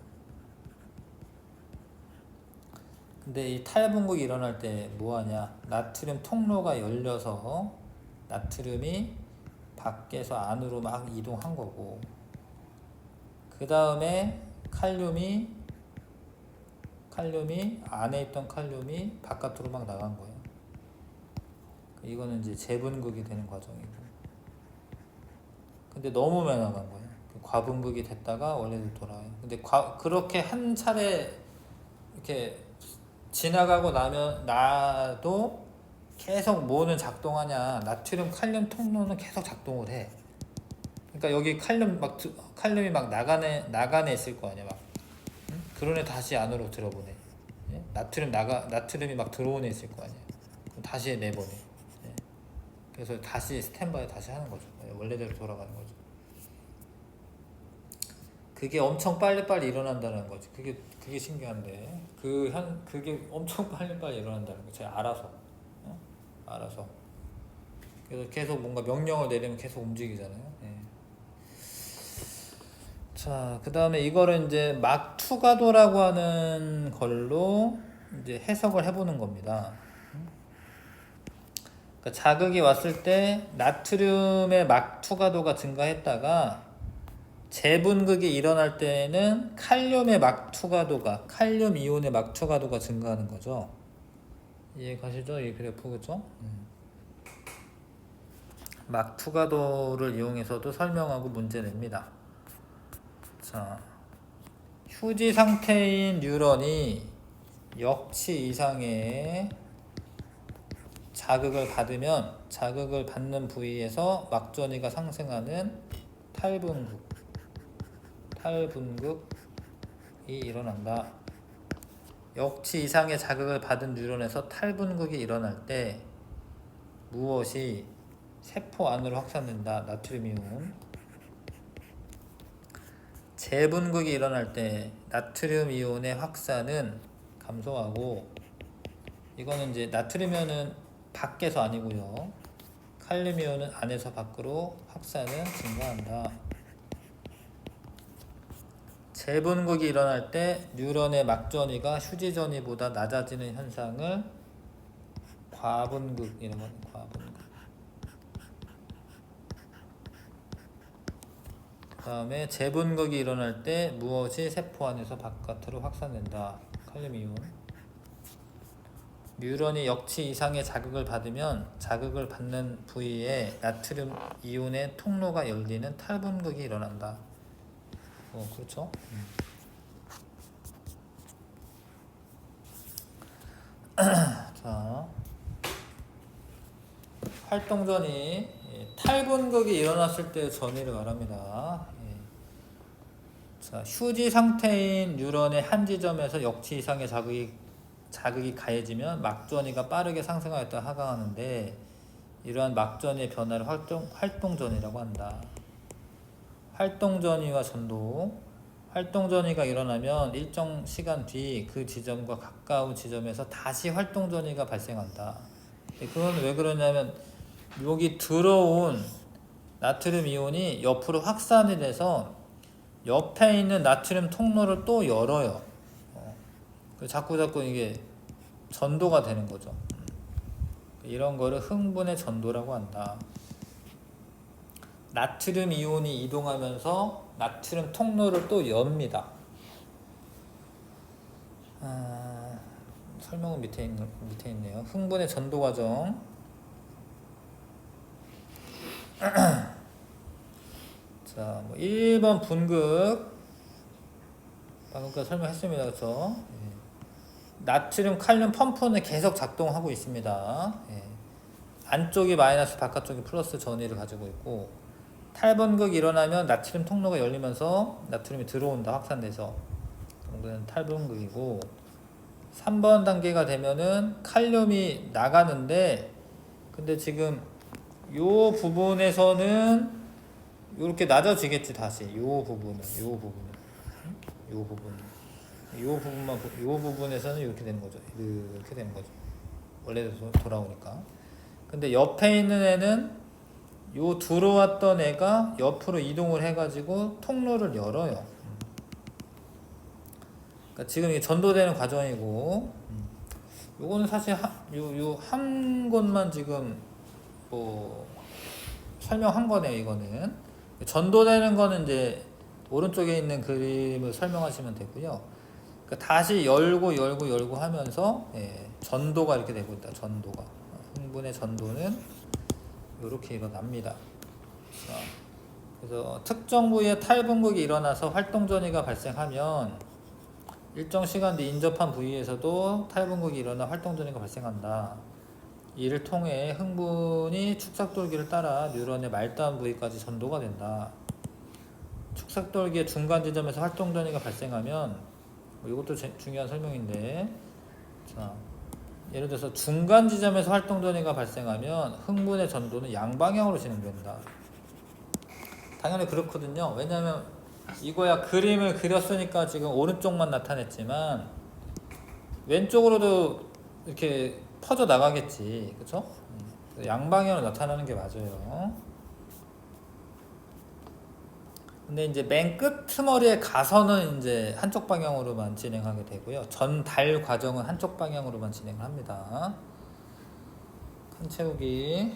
근데 이 탈분극이 일어날 때 뭐하냐? 나트륨 통로가 열려서 나트륨이 밖에서 안으로 막 이동한 거고, 그 다음에 칼륨이 안에 있던 칼륨이 바깥으로 막 나간 거예요. 이거는 이제 재분극이 되는 과정이고. 근데 너무 많이 나간 거예요. 과분극이 됐다가 원래대로 돌아와요. 근데 그렇게 한 차례 이렇게 지나가고 나도 계속 뭐는 작동하냐? 나트륨 칼륨 통로는 계속 작동을 해. 그러니까 여기 칼륨이 막 나간애 있을 거 아니야, 막. 그런 애 다시 안으로 들어보내. 나트륨이 막 들어온 애 있을 거 아니야. 그럼 다시 내보내. 그래서 다시 스탠바이 다시 하는 거죠. 원래대로 돌아가는 거죠. 그게 엄청 빨리빨리 일어난다는 거지. 그게 신기한데 그게 엄청 빨리빨리 일어난다는 거. 제가 알아서 알아서. 그래서 계속 뭔가 명령을 내리면 계속 움직이잖아요. 예. 자, 그 다음에 이거를 이제 막 투가도라고 하는 걸로 이제 해석을 해보는 겁니다. 그러니까 자극이 왔을 때 나트륨의 막 투가도가 증가했다가 재분극이 일어날 때는 칼륨의 막 투가도가, 칼륨 이온의 막 투가도가 증가하는 거죠. 이해가시죠? 이 그래프, 그죠? 막 투가도를 이용해서도 설명하고 문제 냅니다. 자, 휴지 상태인 뉴런이 역치 이상의 자극을 받으면 자극을 받는 부위에서 막전이가 상생하는 탈분극이 일어난다. 역치 이상의 자극을 받은 뉴런에서 탈분극이 일어날 때 무엇이 세포 안으로 확산된다. 나트륨 이온. 재분극이 일어날 때 나트륨 이온의 확산은 감소하고, 이거는 이제 나트륨 이온은 밖에서 아니고요. 칼륨 이온은 안에서 밖으로 확산은 증가한다. 재분극이 일어날 때 뉴런의 막전이가 휴지 전이보다 낮아지는 현상을 과분극이라고 합니다. 과분극. 그 다음에 재분극이 일어날 때 무엇이 세포 안에서 바깥으로 확산된다. 칼륨 이온. 뉴런이 역치 이상의 자극을 받으면 자극을 받는 부위에 나트륨 이온의 통로가 열리는 탈분극이 일어난다. 그렇죠. 자, 활동전이 탈분극이 일어났을 때 전이를 말합니다. 자, 휴지 상태인 뉴런의 한 지점에서 역치 이상의 자극이 가해지면 막전이가 빠르게 상승하였다 하강하는데, 이러한 막전이의 변화를 활동전이라고 한다. 활동전이와 전도. 활동전이가 일어나면 일정 시간 뒤 그 지점과 가까운 지점에서 다시 활동전이가 발생한다. 그건 왜 그러냐면 여기 들어온 나트륨 이온이 옆으로 확산이 돼서 옆에 있는 나트륨 통로를 또 열어요. 자꾸 이게 전도가 되는 거죠. 이런 거를 흥분의 전도라고 한다. 나트륨 이온이 이동하면서 나트륨 통로를 또 엽니다. 설명은 밑에 있네요. 흥분의 전도 과정. 자, 1번 분극. 방금까지 설명했습니다. 그렇죠? 나트륨 칼륨 펌프는 계속 작동하고 있습니다. 안쪽이 마이너스, 바깥쪽이 플러스 전위를 가지고 있고, 탈분극이 일어나면 나트륨 통로가 열리면서 나트륨이 들어온다. 확산돼서. 정도는 탈분극이고, 3번 단계가 되면은 칼륨이 나가는데, 근데 지금 요 부분에서는 이렇게 낮아지겠지. 다시 요 부분에서는 이렇게 되는 거죠. 이렇게 되는 거죠. 원래대로 돌아오니까. 근데 옆에 있는 애는 요 들어왔던 애가 옆으로 이동을 해가지고 통로를 열어요. 그러니까 지금 이게 전도되는 과정이고, 요거는 사실 요 한 곳만 지금 뭐 설명한 거네요. 이거는 전도되는 거는 이제 오른쪽에 있는 그림을 설명하시면 되고요. 그러니까 다시 열고 하면서 전도가 이렇게 되고 있다. 전도가. 흥분의 전도는 이렇게 일어납니다. 자, 그래서 특정 부위에 탈분극이 일어나서 활동전이가 발생하면 일정 시간 뒤 인접한 부위에서도 탈분극이 일어나 활동전이가 발생한다. 이를 통해 흥분이 축삭돌기를 따라 뉴런의 말다운 부위까지 전도가 된다. 축삭돌기의 중간 지점에서 활동전이가 발생하면, 이것도 중요한 설명인데, 자, 예를 들어서 중간 지점에서 활동 전이가 발생하면 흥분의 전도는 양방향으로 진행된다. 당연히 그렇거든요. 왜냐하면 이거야 그림을 그렸으니까 지금 오른쪽만 나타냈지만 왼쪽으로도 이렇게 퍼져 나가겠지, 그렇죠? 양방향으로 나타나는 게 맞아요. 근데 이제 맨 끝머리에 가서는 이제 한쪽 방향으로만 진행하게 되고요. 전달 과정은 한쪽 방향으로만 진행을 합니다. 칸 채우기.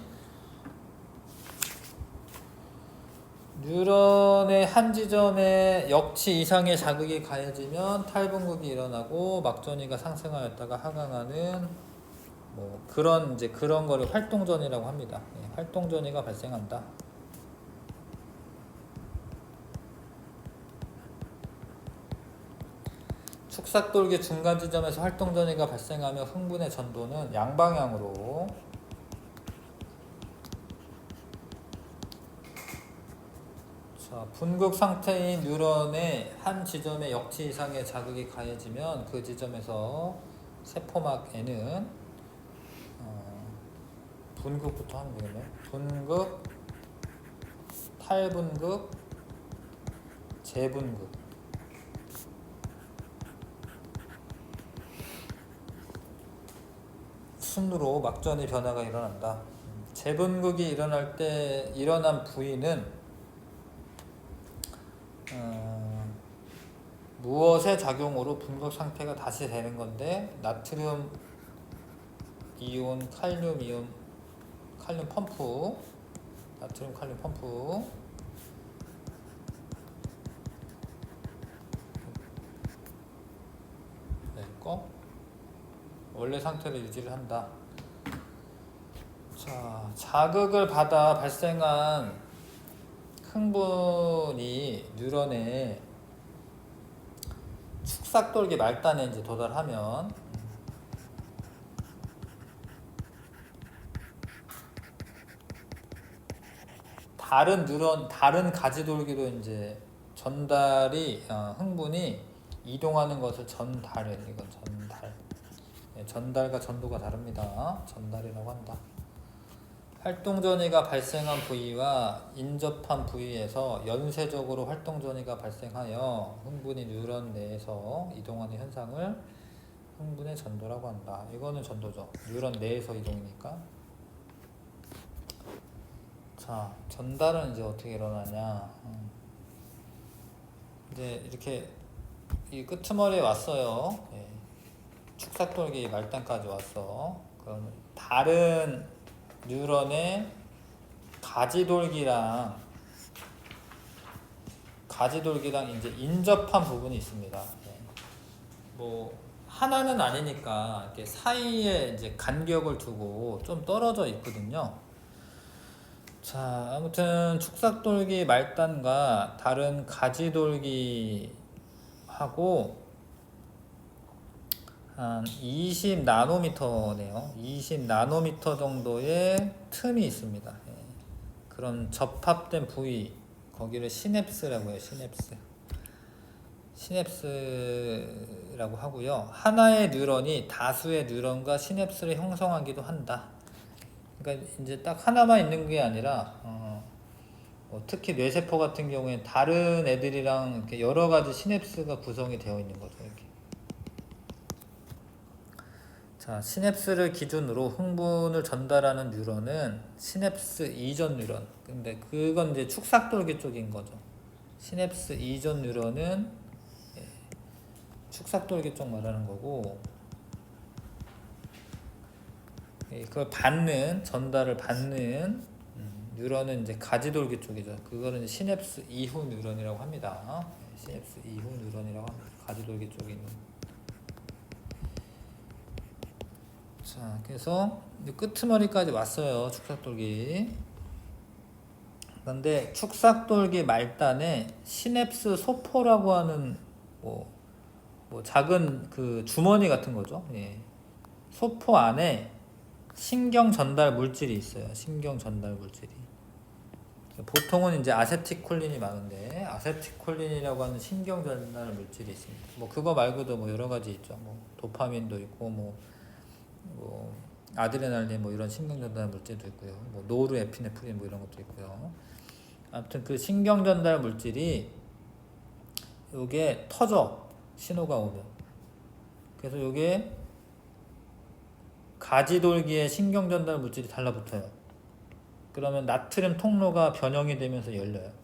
뉴런의 한 지점에 역치 이상의 자극이 가해지면 탈분극이 일어나고 막전이가 상승하였다가 하강하는 뭐 그런 거를 활동전이라고 합니다. 네, 활동전이가 발생한다. 축삭돌기 중간 지점에서 활동전이가 발생하며 흥분의 전도는 양방향으로 분극 상태인 뉴런의 한 지점에 역치 이상의 자극이 가해지면 그 지점에서 세포막에는 분극부터 하면 되겠네. 분극, 탈분극, 재분극. 순으로 막전의 변화가 일어난다. 재분극이 일어날 때 일어난 부위는 무엇의 작용으로 분극 상태가 다시 되는 건데 나트륨 이온, 칼륨 이온, 칼륨 펌프, 나트륨 칼륨 펌프. 거 원래 상태를 유지를 한다. 자, 자극을 받아 발생한 흥분이 뉴런의 축삭돌기 말단에 이제 도달하면 다른 뉴런, 다른 가지돌기로 이제 전달이 흥분이 이동하는 것을 전달해. 이건 전달. 네, 전달과 전도가 다릅니다. 전달이라고 한다. 활동전이가 발생한 부위와 인접한 부위에서 연쇄적으로 활동전이가 발생하여 흥분이 뉴런 내에서 이동하는 현상을 흥분의 전도라고 한다. 이거는 전도죠. 뉴런 내에서 이동이니까. 자, 전달은 이제 어떻게 일어나냐. 이제 이렇게 이 끄트머리에 왔어요. 예. 축삭돌기 말단까지 왔어. 그럼 다른 뉴런의 가지돌기랑 이제 인접한 부분이 있습니다. 예. 뭐 하나는 아니니까 이렇게 사이에 이제 간격을 두고 좀 떨어져 있거든요. 자, 아무튼 축삭돌기 말단과 다른 가지돌기하고 한 20나노미터네요. 20나노미터 정도의 틈이 있습니다. 예. 그런 접합된 부위, 거기를 시냅스라고 해요. 시냅스라고 하고요. 하나의 뉴런이 다수의 뉴런과 시냅스를 형성하기도 한다. 그러니까 이제 딱 하나만 있는 게 아니라 뭐 특히 뇌세포 같은 경우에 다른 애들이랑 이렇게 여러 가지 시냅스가 구성이 되어 있는 거죠. 이렇게. 자, 시냅스를 기준으로 흥분을 전달하는 뉴런은 시냅스 이전 뉴런. 근데 그건 이제 축삭돌기 쪽인 거죠. 시냅스 이전 뉴런은 축삭돌기 쪽 말하는 거고, 그걸 전달을 받는 뉴런은 이제 가지돌기 쪽이죠. 그거는 시냅스 이후 뉴런이라고 합니다. 시냅스 이후 뉴런이라고 합니다. 가지돌기 쪽에 있는. 자, 그래서 끄트머리까지 왔어요. 축삭돌기. 그런데 축삭돌기 말단에 시냅스 소포라고 하는 뭐 작은 그 주머니 같은 거죠. 예. 소포 안에 신경 전달 물질이 있어요. 신경 전달 물질이. 보통은 이제 아세틸콜린이 많은데 아세틸콜린이라고 하는 신경 전달 물질이 있습니다. 뭐 그거 말고도 뭐 여러 가지 있죠. 뭐 도파민도 있고 뭐 뭐 아드레날린 뭐 이런 신경 전달 물질도 있고요. 뭐 노르에피네프린 뭐 이런 것도 있고요. 아무튼 그 신경 전달 물질이 요게 터져 신호가 오면. 그래서 요게 가지돌기에 신경 전달 물질이 달라붙어요. 그러면 나트륨 통로가 변형이 되면서 열려요.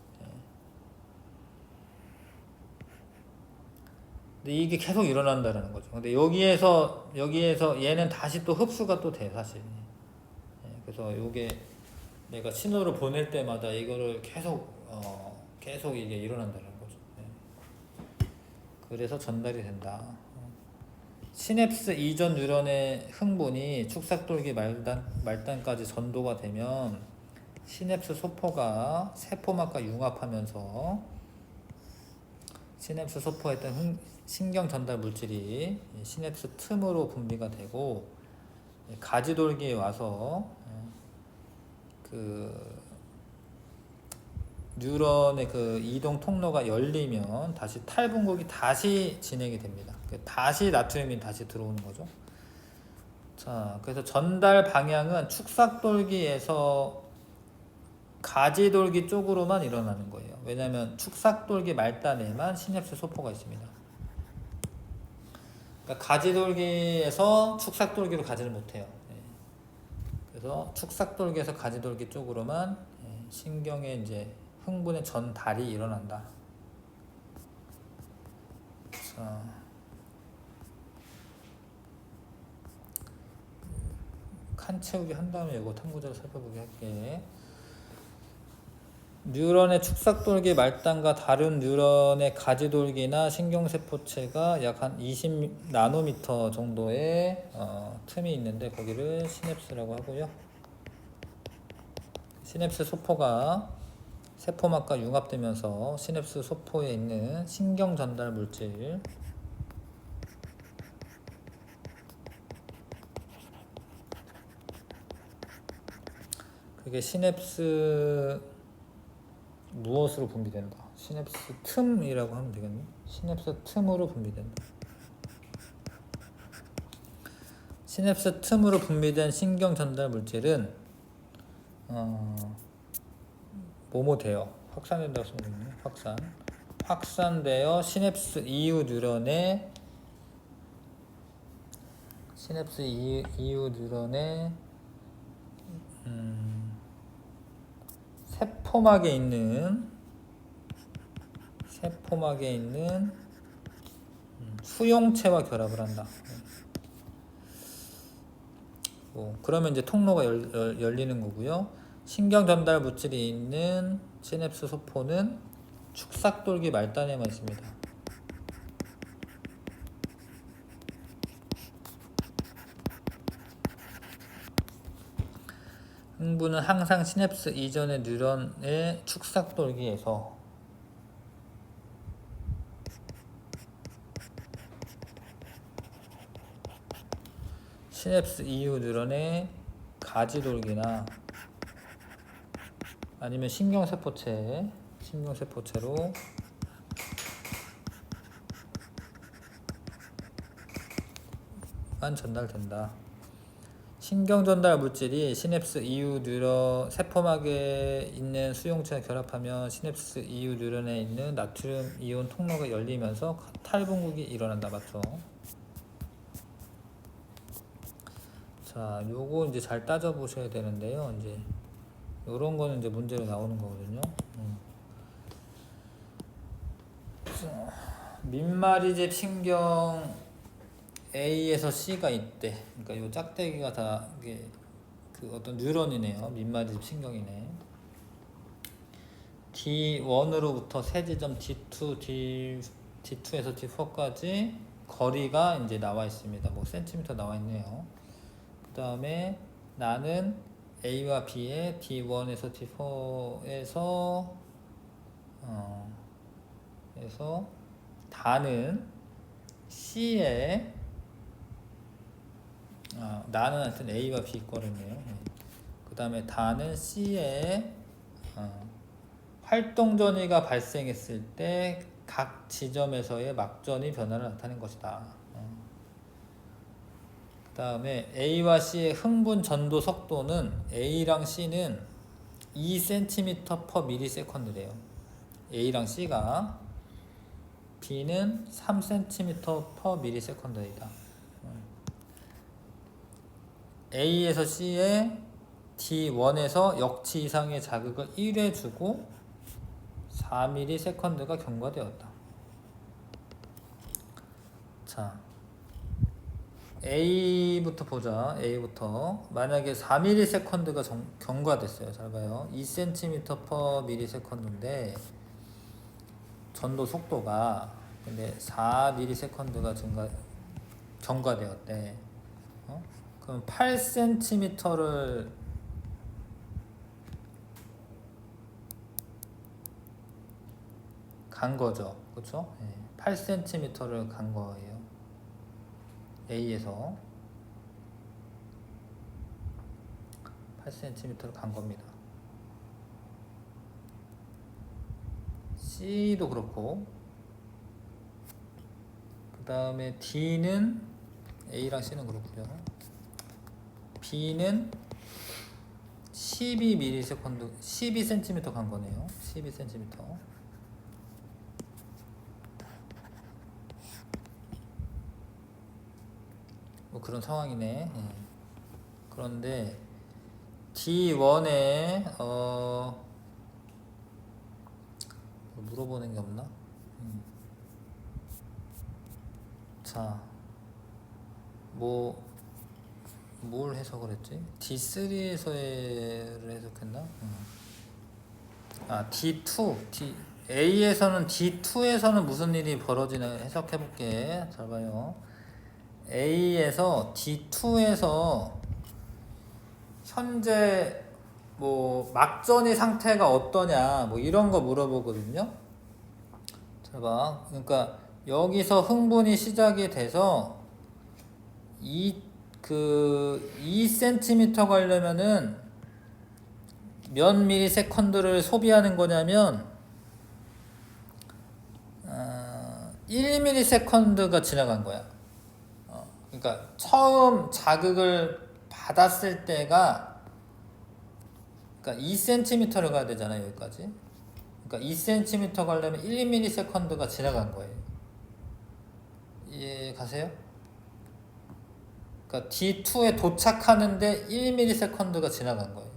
근데 이게 계속 일어난다는 거죠. 근데 여기에서 얘는 다시 또 흡수가 또 돼, 사실. 그래서 요게 내가 신호를 보낼 때마다 이거를 계속 이게 일어난다는 거죠. 그래서 전달이 된다. 시냅스 이전 뉴런의 흥분이 축삭돌기 말단까지 전도가 되면 시냅스 소포가 세포막과 융합하면서 시냅스 소포에 있던 신경 전달 물질이 시냅스 틈으로 분비가 되고 가지돌기에 와서 그 뉴런의 그 이동 통로가 열리면 다시 탈분국이 다시 진행이 됩니다. 다시 나트륨이 다시 들어오는 거죠. 자, 그래서 전달 방향은 축삭돌기에서 가지돌기 쪽으로만 일어나는 거예요. 왜냐하면 축삭돌기 말단에만 시냅스 소포가 있습니다. 그러니까 가지돌기에서 축삭돌기로 가지를 못해요. 그래서 축삭돌기에서 가지돌기 쪽으로만 신경의 이제 흥분의 전달이 일어난다. 자, 칸 채우기 한 다음에 이거 탐구자를 살펴보게 할게. 뉴런의 축삭돌기 말단과 다른 뉴런의 가지돌기나 신경세포체가 약 한 20 나노미터 정도의 틈이 있는데 거기를 시냅스라고 하고요. 시냅스 소포가 세포막과 융합되면서 시냅스 소포에 있는 신경 전달 물질 그게 시냅스 무엇으로 분비된다? 시냅스 틈이라고 하면 되겠네. 시냅스 틈으로 분비된다. 시냅스 틈으로 분비된 신경 전달 물질은 뭐뭐 돼요. 확산된다고 쓰면 되겠네. 확산되어 시냅스 이후 뉴런의 세포막에 있는 수용체와 결합을 한다. 그러면 이제 통로가 열리는 거고요. 신경 전달 물질이 있는 시냅스 소포는 축삭돌기 말단에만 있습니다. 흥분은 항상 시냅스 이전의 뉴런의 축삭돌기에서 시냅스 이후 뉴런의 가지돌기나 아니면 신경세포체로 만 전달된다. 신경전달 물질이 시냅스 이후 뉴런 세포막에 있는 수용체와 결합하면 시냅스 이후 뉴런에 있는 나트륨 이온 통로가 열리면서 탈분국이 일어난다. 맞죠? 자, 요거 이제 잘 따져 보셔야 되는데요. 이제 요런 거는 이제 문제로 나오는 거거든요. 민마리집 신경 A에서 C가 있대. 그러니까 요 짝대기가 다 이게 그 어떤 뉴런이네요. 민마리집 신경이네. D1으로부터 세 지점 D2에서 D4까지 거리가 이제 나와 있습니다. 뭐 센티미터 나와 있네요. 그 다음에 나는 A와 B의 D1에서 D4에서 다는 C에 나는 하여튼 A와 B 거리네요. 그 다음에 다는 C에 활동전이가 발생했을 때 각 지점에서의 막전이 변화를 나타낸 것이다. 그 다음에 A와 C의 흥분 전도 속도는 A랑 C는 2cm/ms래요. A랑 C가 B는 3cm/ms이다. A에서 C에 D1에서 역치 이상의 자극을 1회 주고 4ms가 경과되었다. 자, A부터 보자. A부터 만약에 4ms가 경과됐어요. 잘 봐요. 2cm/ms인데 전도 속도가 근데 4ms가 경과되었대. 그럼 8cm를 간 거죠. 그렇죠? 8cm를 간 거예요. A에서 8cm를 간 겁니다. C도 그렇고 그 다음에 D는 A랑 C는 그렇고요. B는 12cm 간 거네요. 12cm. 뭐 그런 상황이네. 그런데 D1에 물어보는 게 없나? 자, 뭘 해석을 했지? D3에서를 해석했나? A에서는 D2에서는 무슨 일이 벌어지나 해석해볼게. 잘 봐요. A에서 D2에서 현재 뭐 막전이 상태가 어떠냐 뭐 이런 거 물어보거든요. 잘 봐. 그러니까 여기서 흥분이 시작이 돼서 2cm 가려면은 몇 미리세컨드를 소비하는 거냐면 1ms가 지나간 거야. 그러니까 처음 자극을 받았을 때가 그러니까 2cm를 가야 되잖아요. 여기까지. 그러니까 2cm 가려면 1ms가 지나간 거예요. 이해 가세요? 그러니까 D2에 도착하는데 1ms가 지나간 거예요.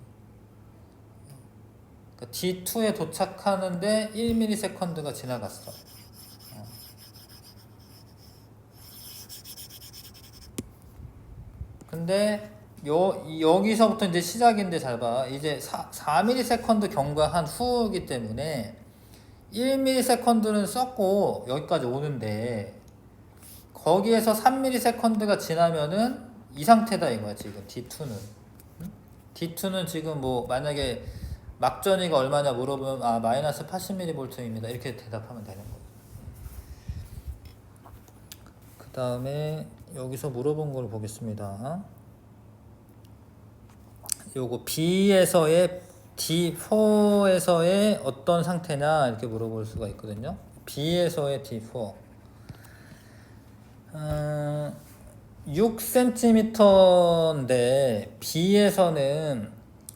그러니까 D2에 도착하는데 1ms가 지나갔어. 근데 여기서부터 이제 시작인데 잘 봐. 이제 4ms 경과한 후이기 때문에 1ms는 썼고 여기까지 오는데 거기에서 3ms가 지나면은 이 상태다 이거야 지금 D2는. D2는 지금 뭐 만약에 막전이가 얼마냐 물어보면 마이너스 80mV입니다 이렇게 대답하면 되는 거예요. 그 다음에 여기서 물어본 걸 보겠습니다. 요거 B에서의 D4에서의 어떤 상태냐 이렇게 물어볼 수가 있거든요. B에서의 D4 6cm인데 B에서는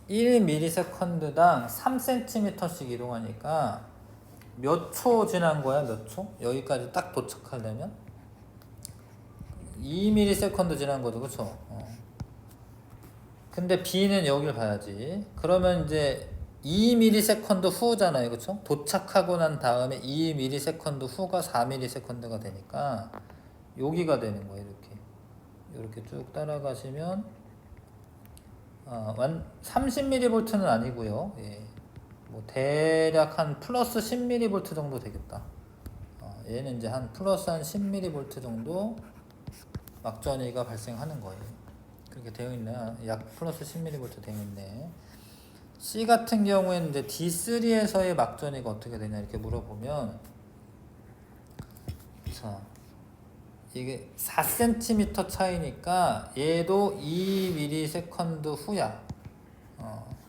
1ms당 3cm씩 이동하니까 몇 초 지난 거야? 몇 초? 여기까지 딱 도착하려면 2ms 지난 거죠, 그쵸? 근데 B는 여기를 봐야지. 그러면 이제 2ms 후잖아요, 그쵸? 도착하고 난 다음에 2ms 후가 4ms가 되니까 여기가 되는 거예요, 이렇게 쭉 따라가시면 30mV는 아니고요. 뭐 대략 한 플러스 10mV 정도 되겠다. 얘는 이제 한 플러스 한 10mV 정도 막전이가 발생하는 거예요. 그렇게 되어 있네. 약 플러스 10mV 되어 있네. C 같은 경우에는 이제 D3에서의 막전이가 어떻게 되냐 이렇게 물어보면, 자, 이게 4cm 차이니까 얘도 2ms 후야.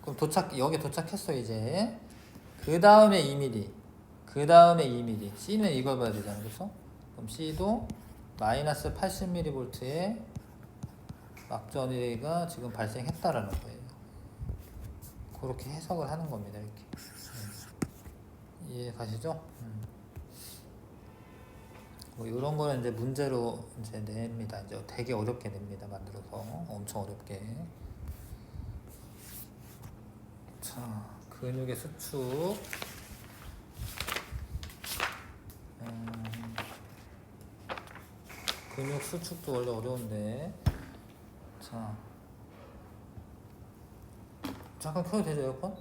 그럼 여기 도착했어 이제. 그 다음에 2mm, 그 다음에 2mm. C는 이걸 봐야 되잖아, 그렇죠? 그럼 C도 마이너스 80mV에 막전이가 지금 발생했다라는 거예요. 그렇게 해석을 하는 겁니다. 이렇게 이해 가시죠? 뭐 이런 거는 이제 문제로 이제 냅니다. 이제 되게 어렵게 냅니다. 만들어서 엄청 어렵게. 자, 근육의 수축. 근육 수축도 원래 어려운데. 자, 잠깐 켜도 되죠, 에어컨?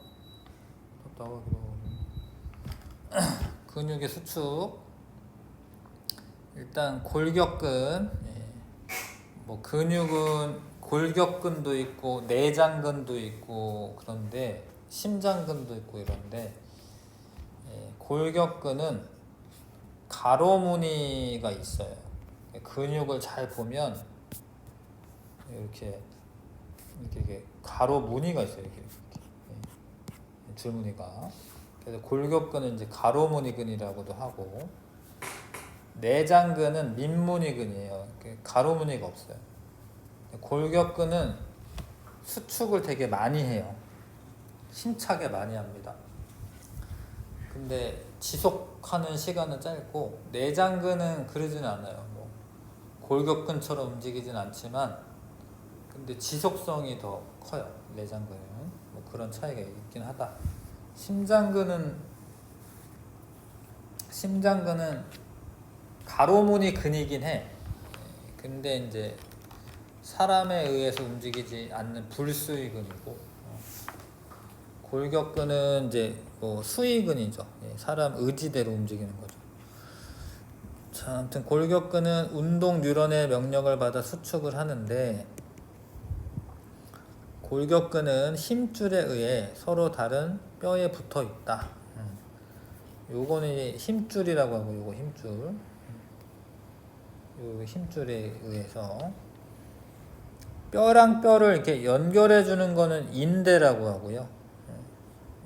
나와 근육의 수축. 일단 골격근. 뭐 근육은 골격근도 있고 내장근도 있고 그런데 심장근도 있고 이런데 골격근은 가로무늬가 있어요. 근육을 잘 보면 이렇게 가로 무늬가 있어요. 이렇게 줄무늬가. 그래서 골격근은 이제 가로무늬근이라고도 하고, 내장근은 민무늬근이에요. 가로무늬가 없어요. 골격근은 수축을 되게 많이 해요. 힘차게 많이 합니다. 근데 지속하는 시간은 짧고, 내장근은 그러지는 않아요. 뭐 골격근처럼 움직이진 않지만 근데 지속성이 더 커요. 내장근은. 뭐 그런 차이가 있긴 하다. 심장근은 가로무늬 근이긴 해. 근데 이제 사람에 의해서 움직이지 않는 불수의근이고, 골격근은 이제 뭐 수의근이죠. 사람 의지대로 움직이는 거죠. 자, 아무튼 골격근은 운동 뉴런의 명령을 받아 수축을 하는데, 골격근은 힘줄에 의해 서로 다른 뼈에 붙어 있다. 요거는 힘줄이라고 하고, 요거 힘줄. 요 힘줄에 의해서 뼈랑 뼈를 이렇게 연결해 주는 거는 인대라고 하고요.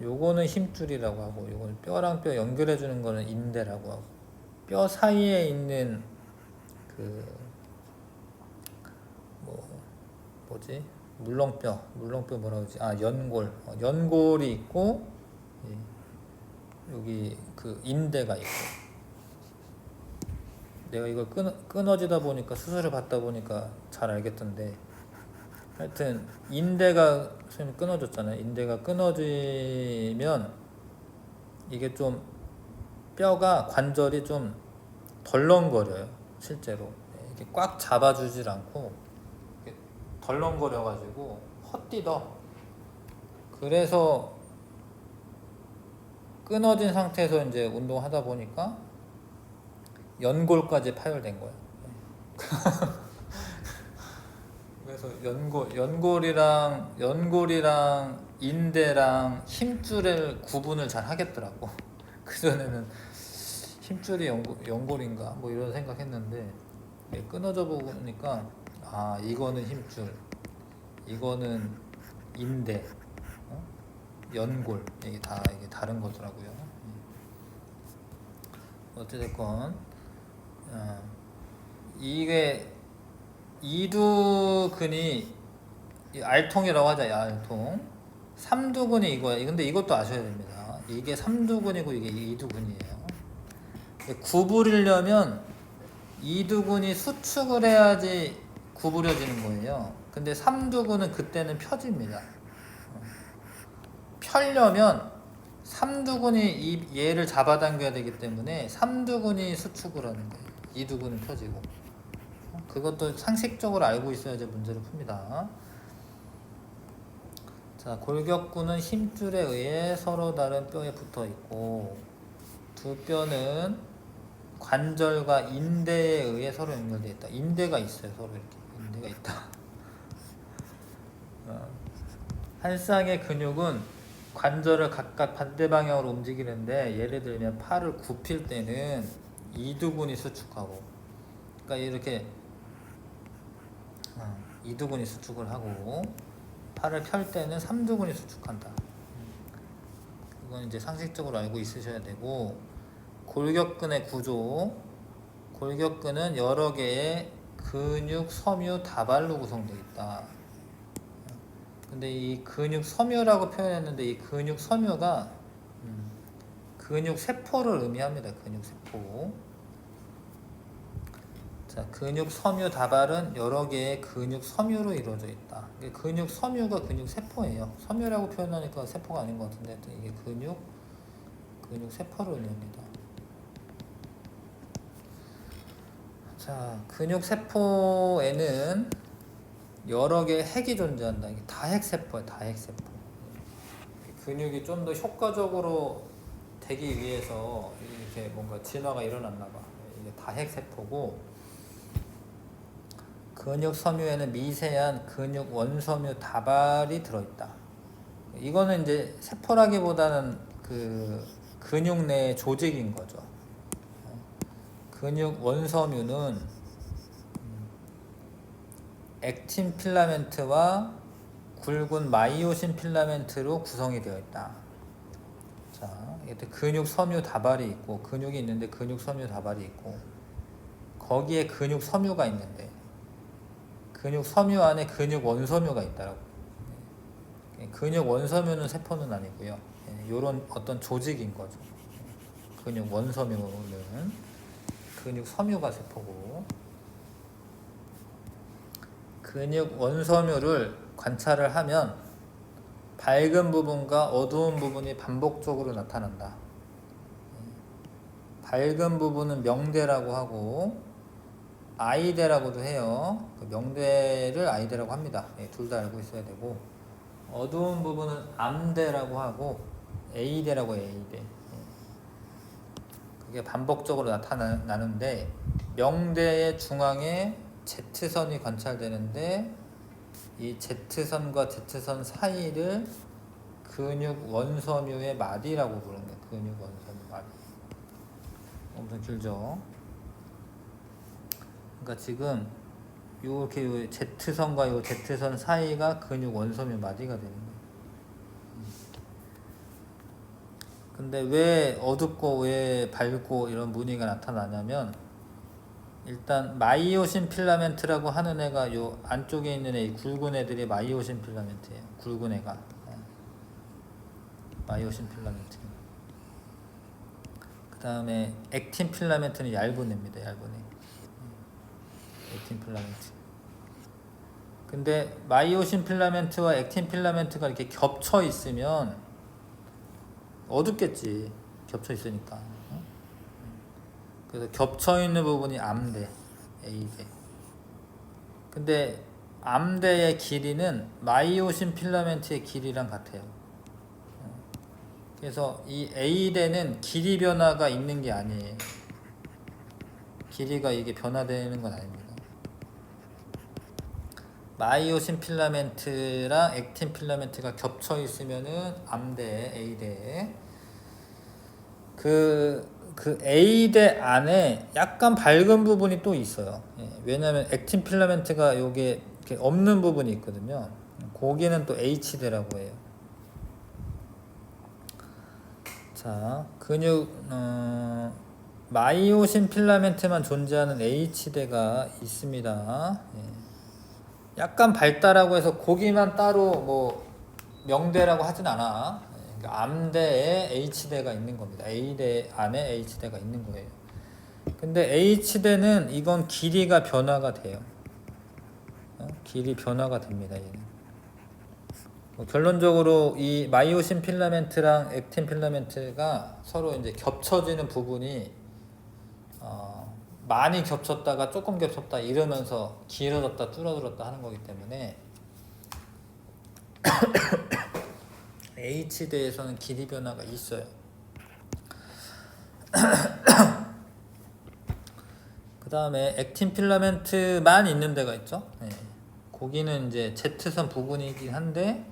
요거는 힘줄이라고 하고, 요거는 뼈랑 뼈 연결해 주는 거는 인대라고 하고, 뼈 사이에 있는 그 뭐지? 물렁뼈 뭐라 그러지? 연골이 있고, 여기 그 인대가 있고. 내가 이걸 끊어지다 보니까, 수술을 받다 보니까 잘 알겠던데, 하여튼 인대가 선생님 끊어졌잖아요. 인대가 끊어지면 이게 좀 뼈가 관절이 좀 덜렁거려요. 실제로 이렇게 꽉 잡아주질 않고 덜렁거려 가지고 헛디더. 그래서 끊어진 상태에서 이제 운동하다 보니까 연골까지 파열된 거예요. 그래서 연골이랑 인대랑 힘줄의 구분을 잘 하겠더라고. 그전에는 힘줄이 연골인가 뭐 이런 생각했는데, 끊어져 보니까 이거는 힘줄, 이거는 인대, 연골, 이게 다른 거더라고요. 어찌됐건 이게 이두근이 알통이라고 하자. 알통. 삼두근이 이거야. 근데 이것도 아셔야 됩니다. 이게 삼두근이고 이게 이두근이에요. 구부리려면 이두근이 수축을 해야지 구부려지는 거예요. 근데 삼두근은 그때는 펴집니다. 펴려면 삼두근이 얘를 잡아당겨야 되기 때문에 삼두근이 수축을 하는 거예요. 이두근은 펴지고. 그것도 상식적으로 알고 있어야지 문제를 풉니다. 자, 골격근은 힘줄에 의해 서로 다른 뼈에 붙어 있고, 두 뼈는 관절과 인대에 의해 서로 연결되어 있다. 인대가 있어요. 서로 이렇게 인대가 있다. 한 쌍의 근육은 관절을 각각 반대 방향으로 움직이는데, 예를 들면 팔을 굽힐 때는 이두근이 수축하고, 그러니까 이렇게 이두근이 수축을 하고, 팔을 펼 때는 삼두근이 수축한다. 그건 이제 상식적으로 알고 있으셔야 되고, 골격근의 구조. 골격근은 여러 개의 근육 섬유 다발로 구성되어 있다. 근데 이 근육 섬유라고 표현했는데 이 근육 섬유가 근육 세포를 의미합니다. 근육 세포. 자, 근육 섬유 다발은 여러 개의 근육 섬유로 이루어져 있다. 근육 섬유가 근육 세포예요. 섬유라고 표현하니까 세포가 아닌 것 같은데 이게 근육 세포를 의미합니다. 자, 근육 세포에는 여러 개의 핵이 존재한다. 이게 다핵세포예요. 다핵세포. 근육이 좀 더 효과적으로 되기 위해서 이렇게 뭔가 진화가 일어났나 봐. 이게 다핵세포고, 근육 섬유에는 미세한 근육 원섬유 다발이 들어있다. 이거는 이제 세포라기보다는 그 근육 내 조직인 거죠. 근육 원섬유는 액틴 필라멘트와 굵은 마이오신 필라멘트로 구성이 되어 있다. 자, 근육 섬유 다발이 있고, 근육이 있는데 근육 섬유 다발이 있고, 거기에 근육 섬유가 있는데 근육 섬유 안에 근육 원섬유가 있다라고. 근육 원섬유는 세포는 아니고요. 이런 어떤 조직인 거죠. 근육 원섬유는 근육 섬유가 세포고, 근육 원섬유를 관찰을 하면 밝은 부분과 어두운 부분이 반복적으로 나타난다. 밝은 부분은 명대라고 하고 아이대라고도 해요. 그 명대를 아이대라고 합니다. 둘 다 알고 있어야 되고, 어두운 부분은 암대라고 하고 A대라고 해요. A대. 그게 반복적으로 나타나는데 명대의 중앙에 Z선이 관찰되는데 이 Z선과 Z선 사이를 근육 원섬유의 마디라고 부르는 거예요. 근육 원섬유 마디. 엄청 길죠. 그러니까 지금 요렇게 요 Z선과 요 Z선 사이가 근육 원섬유 마디가 되는 거예요. 근데 왜 어둡고 왜 밝고 이런 무늬가 나타나냐면, 일단 마이오신 필라멘트라고 하는 애가 요 안쪽에 있는 애, 굵은 애들이 마이오신 필라멘트예요. 굵은 애가 마이오신 필라멘트. 그 다음에 액틴 필라멘트는 얇은 애입니다. 얇은 애. 액틴 필라멘트. 근데 마이오신 필라멘트와 액틴 필라멘트가 이렇게 겹쳐 있으면 어둡겠지. 겹쳐 있으니까. 그래서 겹쳐 있는 부분이 암대, A대. 근데 암대의 길이는 마이오신 필라멘트의 길이랑 같아요. 그래서 이 A대는 길이 변화가 있는 게 아니에요. 길이가 이게 변화되는 건 아닙니다. 마이오신 필라멘트랑 액틴 필라멘트가 겹쳐 있으면은 암대, A대. 그 A대 안에 약간 밝은 부분이 또 있어요. 왜냐면 액틴 필라멘트가 요게 이렇게 없는 부분이 있거든요. 거기는 또 H대라고 해요. 자, 마이오신 필라멘트만 존재하는 H대가 있습니다. 약간 밝다라고 해서 거기만 따로 뭐 명대라고 하진 않아. 그러니까 암대에 H대가 있는 겁니다. A대 안에 H대가 있는 거예요. 근데 H대는 이건 길이가 변화가 돼요. 길이 변화가 됩니다. 얘는. 결론적으로 이 마이오신 필라멘트랑 액틴 필라멘트가 서로 이제 겹쳐지는 부분이 많이 겹쳤다가 조금 겹쳤다 이러면서 길어졌다 줄어들었다 하는 거기 때문에 H대에서는 길이 변화가 있어요. 그 다음에 액틴 필라멘트만 있는 데가 있죠. 거기는 이제 Z선 부분이긴 한데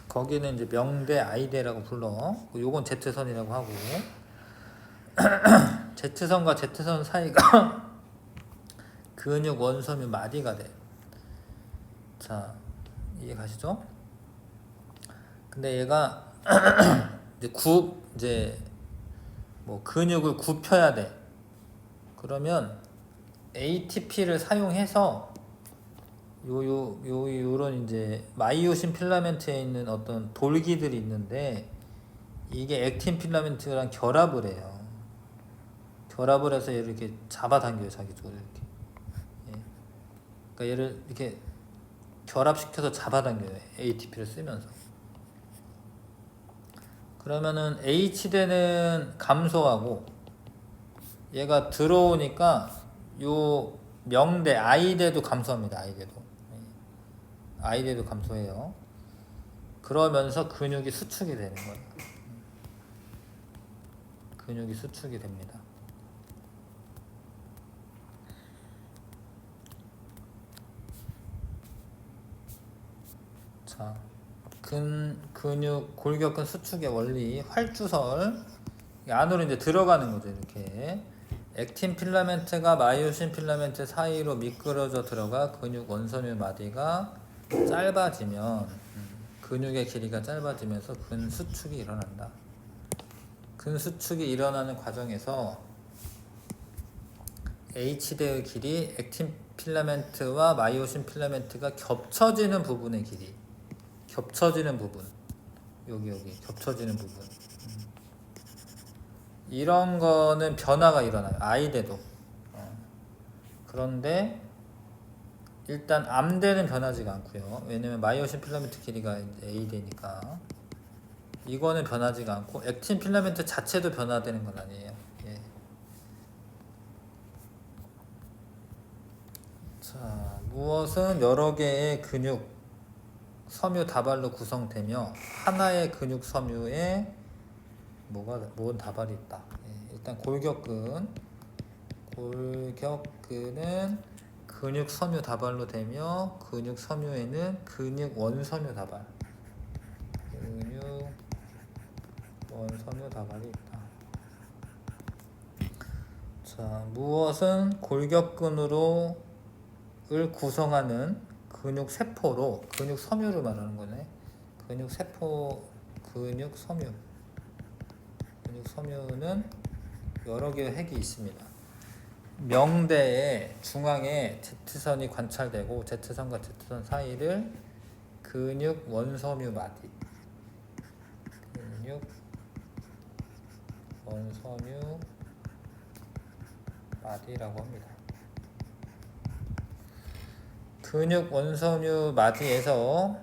거기는 이제 명대 I대라고 불러. 요건 Z선이라고 하고 Z선과 Z선 사이가 근육 원섬유 마디가 돼. 자, 이해 가시죠? 근데 얘가 이제 뭐 근육을 굽혀야 돼. 그러면 ATP를 사용해서 요런 이제 마이오신 필라멘트에 있는 어떤 돌기들이 있는데 이게 액틴 필라멘트랑 결합을 해요. 결합을 해서 얘를 이렇게 잡아당겨요, 자기 쪽으로 이렇게. 예. 그러니까 얘를 이렇게 결합시켜서 잡아당겨요, ATP를 쓰면서. 그러면은 H대는 감소하고 얘가 들어오니까 요 명대 I대도 감소합니다. I대도 감소해요. 그러면서 근육이 수축이 되는 거예요. 근육이 수축이 됩니다. 자, 근육 골격근 수축의 원리 활주설 안으로 이제 들어가는 거죠. 이렇게 액틴 필라멘트가 마이오신 필라멘트 사이로 미끄러져 들어가 근육 원섬유 마디가 짧아지면 근육의 길이가 짧아지면서 근수축이 일어난다. 근수축이 일어나는 과정에서 H대의 길이 액틴 필라멘트와 마이오신 필라멘트가 겹쳐지는 부분의 길이, 겹쳐지는 부분, 여기 겹쳐지는 부분, 이런 거는 변화가 일어나요. I대도. 그런데 일단 암대는 변하지가 않고요. 왜냐면 마이오신 필라멘트 길이가 A대니까. 이거는 변하지가 않고 액틴 필라멘트 자체도 변화되는 건 아니에요. 예. 자, 무엇은 여러 개의 근육 섬유 다발로 구성되며 하나의 근육 섬유에 뭔 다발이 있다. 예. 일단 골격근은 근육 섬유 다발로 되며 근육 섬유에는 근육 원섬유 다발, 근육 원섬유 다발이 있다. 자, 무엇은 골격근을 구성하는 근육 세포로, 근육 섬유를 말하는 거네. 근육 세포, 근육 섬유는 여러 개의 핵이 있습니다. 명대의 중앙에 Z선이 관찰되고 Z선과 Z선 사이를 근육 원섬유 마디, 근육 원섬유 마디라고 합니다. 근육 원섬유 마디에서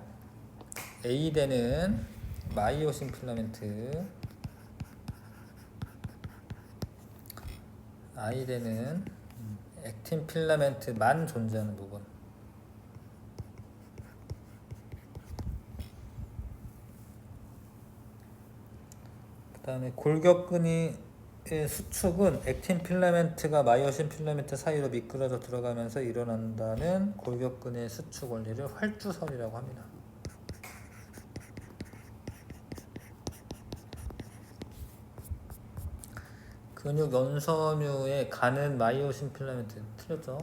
A대는 마이오신 필라멘트, I대는 액틴 필라멘트만 존재하는 부분. 그 다음에 골격근의 수축은 액틴 필라멘트가 마이오신 필라멘트 사이로 미끄러져 들어가면서 일어난다는 골격근의 수축 원리를 활주설이라고 합니다. 근육 원섬유에 가는 마이오신 필라멘트 틀렸죠?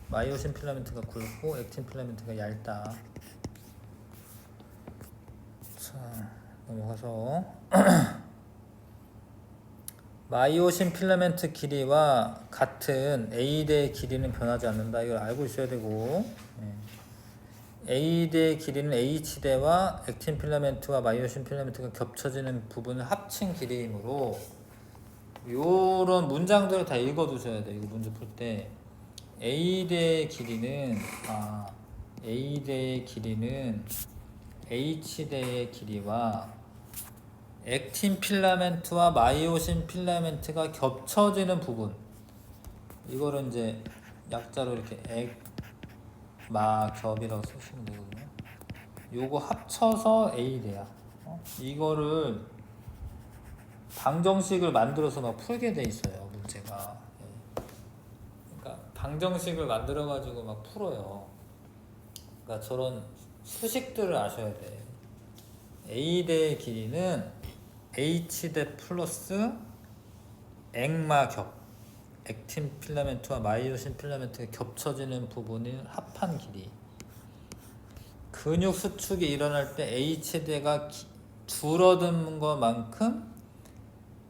마이오신 필라멘트가 굵고 액틴 필라멘트가 얇다. 자, 넘어가서 마이오신 필라멘트 길이와 같은 A대의 길이는 변하지 않는다. 이걸 알고 있어야 되고, A대의 길이는 H대와 액틴 필라멘트와 마이오신 필라멘트가 겹쳐지는 부분을 합친 길이이므로 요런 문장들을 다 읽어두셔야 돼요. 이거 문제 풀 때 A대의 길이는 H대의 길이와 액틴 필라멘트와 마이오신 필라멘트가 겹쳐지는 부분, 이거를 이제 약자로 이렇게 액마겹이라고 쓰시면 되거든요. 요거 합쳐서 A대야. 이거를 방정식을 만들어서 막 풀게 돼 있어요, 문제가. 그러니까 방정식을 만들어 가지고 막 풀어요. 그러니까 저런 수식들을 아셔야 돼. A대의 길이는 H대 플러스 액마겹, 액틴 필라멘트와 마이오신 필라멘트가 겹쳐지는 부분을 합한 길이. 근육 수축이 일어날 때 H대가 줄어드는 것만큼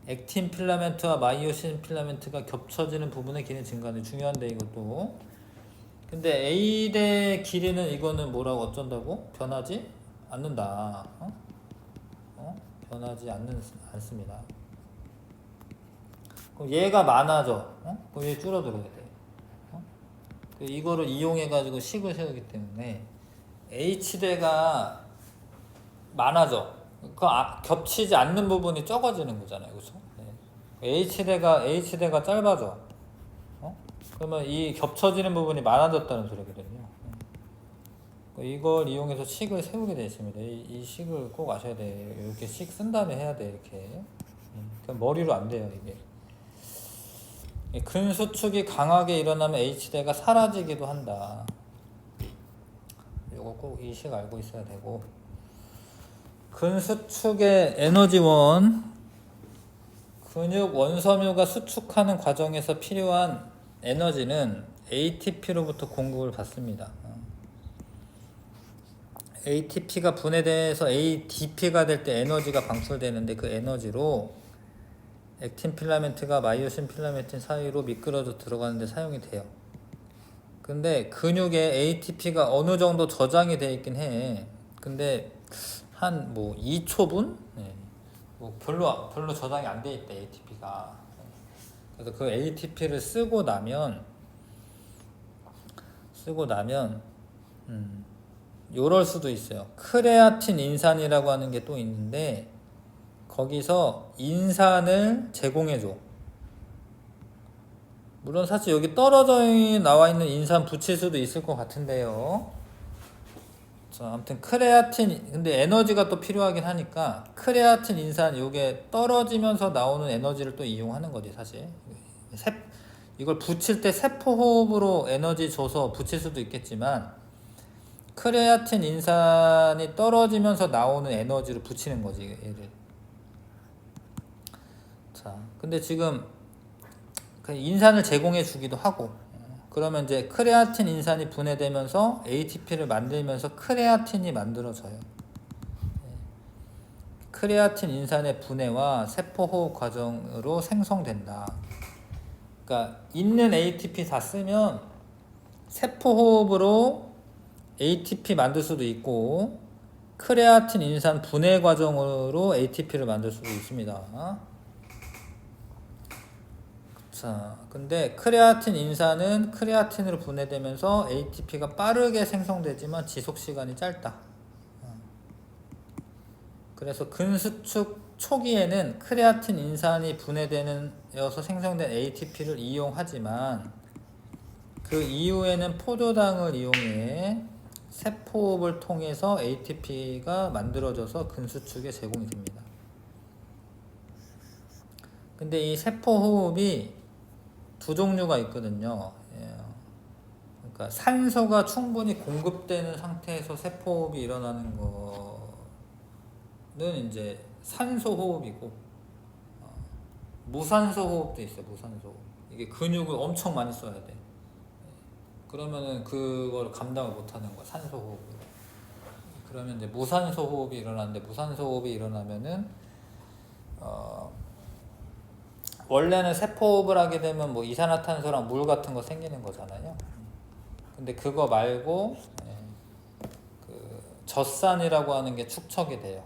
액틴 필라멘트와 마이오신 필라멘트가 겹쳐지는 부분의 길이 증가하는 중요한데 이것도. 근데 A대 길이는 이거는 뭐라고 어쩐다고? 변하지 않는다. 변하지 않습니다. 그럼 얘가 많아져. 그럼 얘 줄어들어야 돼. 이거를 이용해 가지고 식을 세우기 때문에 H대가 많아져. 겹치지 않는 부분이 적어지는 거잖아요, 그렇죠? H대가 짧아져. 그러면 이 겹쳐지는 부분이 많아졌다는 소리거든요. 이걸 이용해서 식을 세우게 되어 있습니다. 이 식을 꼭 아셔야 돼요. 이렇게 식 쓴 다음에 해야 돼, 이렇게. 그냥 머리로 안 돼요, 이게. 근 수축이 강하게 일어나면 H대가 사라지기도 한다. 이거 꼭 이 식 알고 있어야 되고. 근 수축의 에너지원, 근육 원섬유가 수축하는 과정에서 필요한 에너지는 ATP로부터 공급을 받습니다. ATP가 분해돼서 ADP가 될 때 에너지가 방출되는데 그 에너지로 액틴 필라멘트가 마이오신 필라멘트 사이로 미끄러져 들어가는데 사용이 돼요. 근데 근육에 ATP가 어느 정도 저장이 되어 있긴 해. 근데 한 뭐 2초분? 네. 뭐 별로 저장이 안 돼 있대, ATP가. 그래서 그 ATP를 쓰고 나면 요럴 수도 있어요. 크레아틴 인산이라고 하는 게 또 있는데 거기서 인산을 제공해줘. 물론 사실 여기 떨어져 나와 있는 인산 붙일 수도 있을 것 같은데요. 자, 아무튼 크레아틴, 근데 에너지가 또 필요하긴 하니까 크레아틴 인산 요게 떨어지면서 나오는 에너지를 또 이용하는 거지 사실. 이걸 붙일 때 세포호흡으로 에너지 줘서 붙일 수도 있겠지만 크레아틴 인산이 떨어지면서 나오는 에너지로 붙이는 거지 얘를. 자, 근데 지금 인산을 제공해 주기도 하고, 그러면 이제 크레아틴 인산이 분해되면서 ATP를 만들면서 크레아틴이 만들어져요. 크레아틴 인산의 분해와 세포호흡 과정으로 생성된다. 그러니까 있는 ATP 다 쓰면 세포호흡으로 ATP 만들 수도 있고 크레아틴 인산 분해 과정으로 ATP를 만들 수도 있습니다. 자, 근데 크레아틴 인산은 크레아틴으로 분해되면서 ATP가 빠르게 생성되지만 지속 시간이 짧다. 그래서 근수축 초기에는 크레아틴 인산이 분해되어서 생성된 ATP를 이용하지만 그 이후에는 포도당을 이용해 세포호흡을 통해서 ATP가 만들어져서 근수축에 제공이 됩니다. 근데 이 세포호흡이 두 종류가 있거든요. 그러니까 산소가 충분히 공급되는 상태에서 세포호흡이 일어나는 거는 이제 산소호흡이고, 무산소호흡도 있어요. 무산소호흡. 이게 근육을 엄청 많이 써야 돼. 그러면은 그걸 감당을 못하는 거야. 산소호흡으로. 그러면 이제 무산소호흡이 일어나는데, 무산소호흡이 일어나면은 원래는 세포호흡을 하게 되면 뭐 이산화탄소랑 물 같은 거 생기는 거잖아요. 근데 그거 말고 그 젖산이라고 하는 게 축적이 돼요.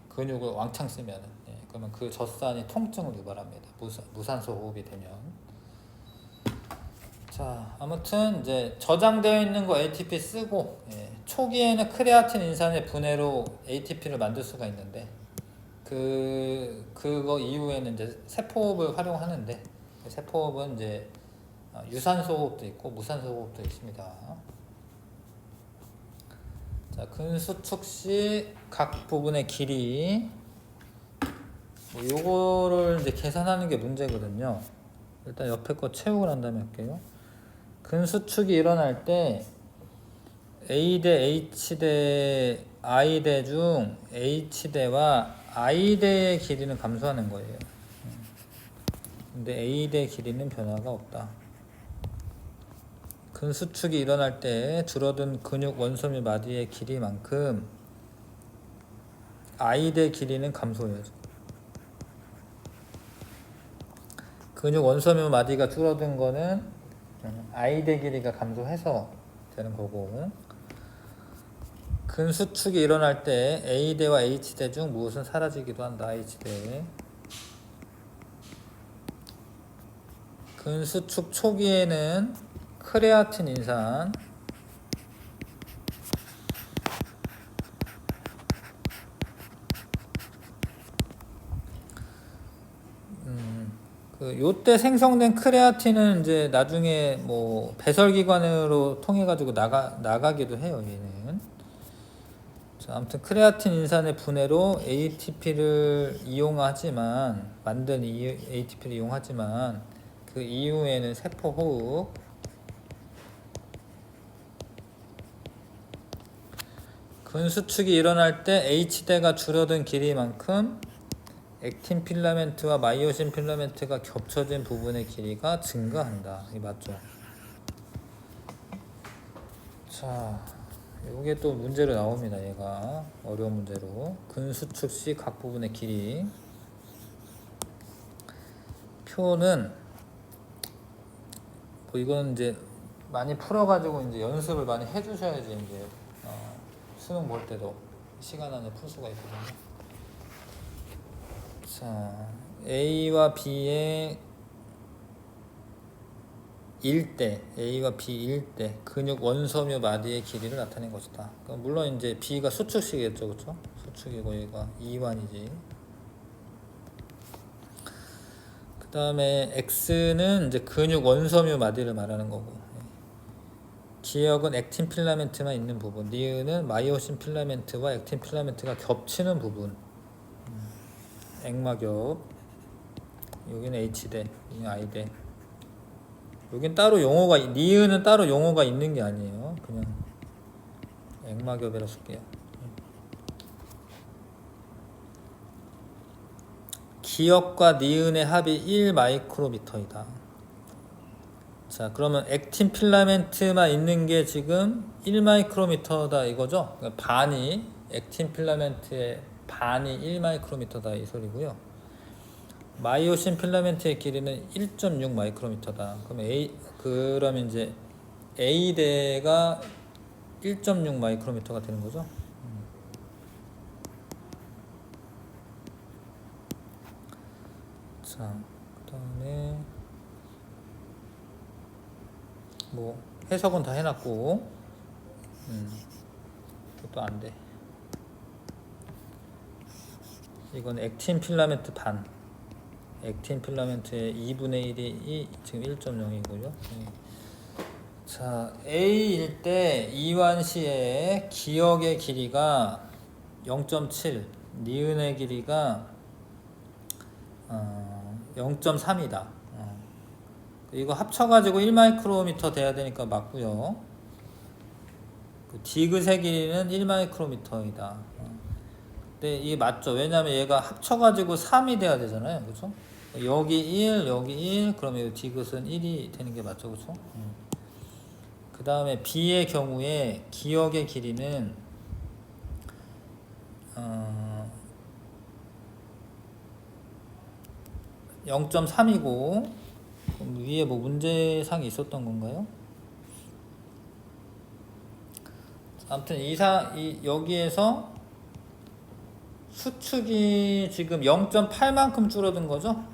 근육을 왕창 쓰면은. 그러면 그 젖산이 통증을 유발합니다. 무산소 호흡이 되면. 자, 아무튼 이제 저장되어 있는 거 ATP 쓰고, 초기에는 크레아틴 인산의 분해로 ATP를 만들 수가 있는데 그거 이후에는 이제 세포호흡을 활용하는데, 세포호흡은 이제 유산소 호흡도 있고 무산소 호흡도 있습니다. 자, 근수축 시 각 부분의 길이, 뭐 요거를 이제 계산하는 게 문제거든요. 일단 옆에 거 채우고 난 다음에 할게요. 근수축이 일어날 때 A대, H대, I대 중 H대와 I대의 길이는 감소하는 거예요. 근데 A대 길이는 변화가 없다. 근수축이 일어날 때 줄어든 근육 원섬유 마디의 길이만큼 I대 길이는 감소해요. 근육 원섬유 마디가 줄어든 거는 I대 길이가 감소해서 되는 거고, 근수축이 일어날 때 A대와 H대 중 무엇은 사라지기도 한다. H대. 근수축 초기에는 크레아틴 인산, 요때 생성된 크레아틴은 이제 나중에 뭐 배설기관으로 통해 가지고 나가기도 해요. 얘는. 자, 아무튼 크레아틴 인산의 분해로 ATP를 이용하지만 만든 ATP를 이용하지만 그 이후에는 세포 호흡, 근수축이 일어날 때 H대가 줄어든 길이만큼 액틴 필라멘트와 마이오신 필라멘트가 겹쳐진 부분의 길이가 증가한다. 이 맞죠? 자, 이게 또 문제로 나옵니다. 얘가 어려운 문제로. 근수축 시 각 부분의 길이. 표는 뭐 이건 이제 많이 풀어가지고 이제 연습을 많이 해주셔야지 이제 수능 볼 때도 시간 안에 풀 수가 있거든요. 자, A와 B의 일대, A와 B 일대 근육 원섬유 마디의 길이를 나타낸 것이다. 그러니까 물론 이제 B가 수축식이겠죠, 그렇죠? 수축이고 얘가 이완이지. 그 다음에 X는 이제 근육 원섬유 마디를 말하는 거고, 기역은 액틴 필라멘트만 있는 부분, 니은은 마이오신 필라멘트와 액틴 필라멘트가 겹치는 부분. 액막엽. 여기는 H대, 여기는 I대. 여긴 따로 용어가, 니은은 따로 용어가 있는 게 아니에요. 그냥 액막엽이라 쓸게요. 기역과 니은의 합이 1 마이크로미터이다. 자, 그러면 액틴 필라멘트만 있는 게 지금 1 마이크로미터다 이거죠? 그러니까 반이, 액틴 필라멘트의 반이 1 마이크로미터다 이 소리고요. 마이오신 필라멘트의 길이는 1.6 마이크로미터다. 그러면 이제 A대가 1.6 마이크로미터가 되는 거죠. 자, 그다음에 뭐 해석은 다 해놨고, 또 안 돼. 이건 액틴 필라멘트 반. 액틴 필라멘트의 2분의 1이 지금 1.0이고요. 자, A일 때 이완 시에 기역의 길이가 0.7, 니은의 길이가 0.3이다. 이거 합쳐가지고 1 마이크로미터 돼야 되니까 맞고요. 그 디귿의 길이는 1 마이크로미터이다. 근데 이게 맞죠? 왜냐면 얘가 합쳐가지고 3이 돼야 되잖아요. 그렇죠? 여기 1, 여기 1, 그러면 이 디귿은 1이 되는 게 맞죠? 그렇죠? 그 다음에 B의 경우에 기역의 길이는 0.3이고 위에 뭐 문제상이 있었던 건가요? 아무튼 여기에서 수축이 지금 0.8만큼 줄어든 거죠?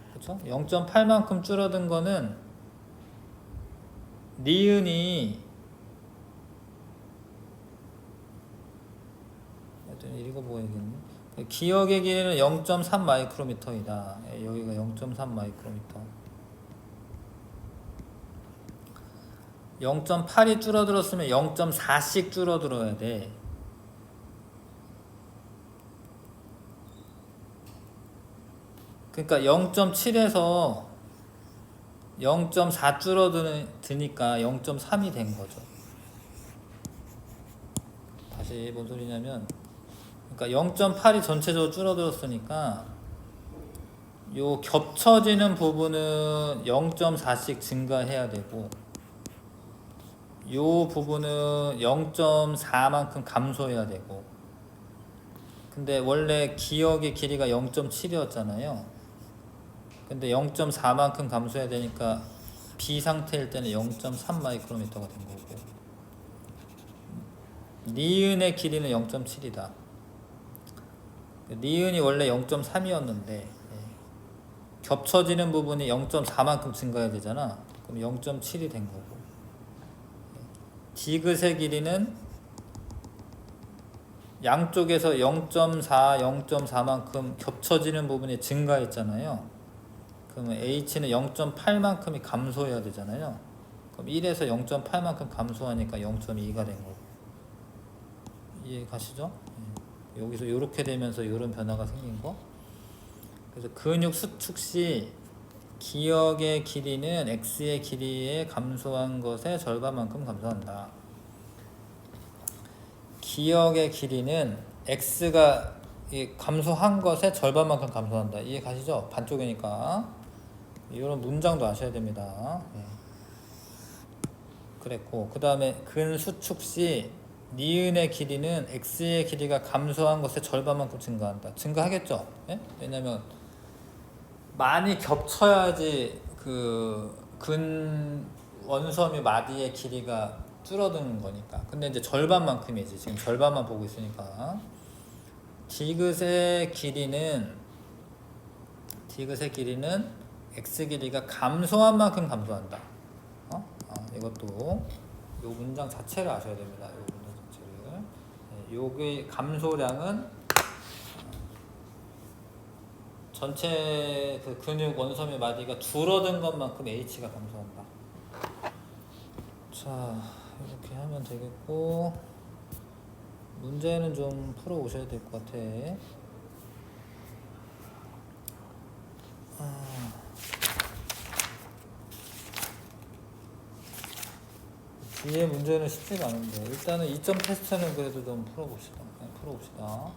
그렇죠? 0.8만큼 줄어든 거는 니은이 읽어보야겠네. 기역의 길이는 0.3 마이크로미터이다. 여기가 0.3 마이크로미터. 0.8이 줄어들었으면 0.4씩 줄어들어야 돼. 그러니까 0.7에서 0.4 줄어드니까 0.3이 된 거죠. 다시 뭔 소리냐면, 그러니까 0.8이 전체적으로 줄어들었으니까 요 겹쳐지는 부분은 0.4씩 증가해야 되고, 요 부분은 0.4만큼 감소해야 되고. 근데 원래 기역의 길이가 0.7이었잖아요. 근데 0.4만큼 감소해야 되니까 B 상태일 때는 0.3 마이크로미터가 된 거고, 니은의 길이는 0.7이다. 니은이 원래 0.3이었는데 겹쳐지는 부분이 0.4만큼 증가해야 되잖아. 그럼 0.7이 된 거고, 디귿의 길이는 양쪽에서 0.4, 0.4만큼 겹쳐지는 부분이 증가했잖아요. 그러면 H는 0.8만큼이 감소해야 되잖아요. 그럼 1에서 0.8만큼 감소하니까 0.2가 된 거고. 이해 가시죠? 여기서 이렇게 되면서 이런 변화가 생긴 거. 그래서 근육 수축 시 기역의 길이는 X의 길이에 감소한 것의 절반만큼 감소한다. 기역의 길이는 X가 감소한 것의 절반만큼 감소한다. 이해 가시죠? 반쪽이니까. 이런 문장도 아셔야 됩니다. 그랬고, 그 다음에 근 수축 시 니은의 길이는 X의 길이가 감소한 것의 절반만큼 증가한다. 증가하겠죠? 왜냐면 많이 겹쳐야지 근 원섬유 마디의 길이가 줄어드는 거니까. 근데 이제 절반만큼이지. 지금 절반만 보고 있으니까. 디귿의 길이는 X 길이가 감소한 만큼 감소한다. 이것도 이 문장 자체를 아셔야 됩니다. 이 문장 자체를. 요게 감소량은 전체 그 근육 원섬유 마디가 줄어든 것만큼 H가 감소한다. 자, 이렇게 하면 되겠고, 문제는 좀 풀어 오셔야 될 것 같아. 뒤에 문제는 쉽지가 않은데, 일단은 2점 테스트는 그래도 좀 풀어봅시다.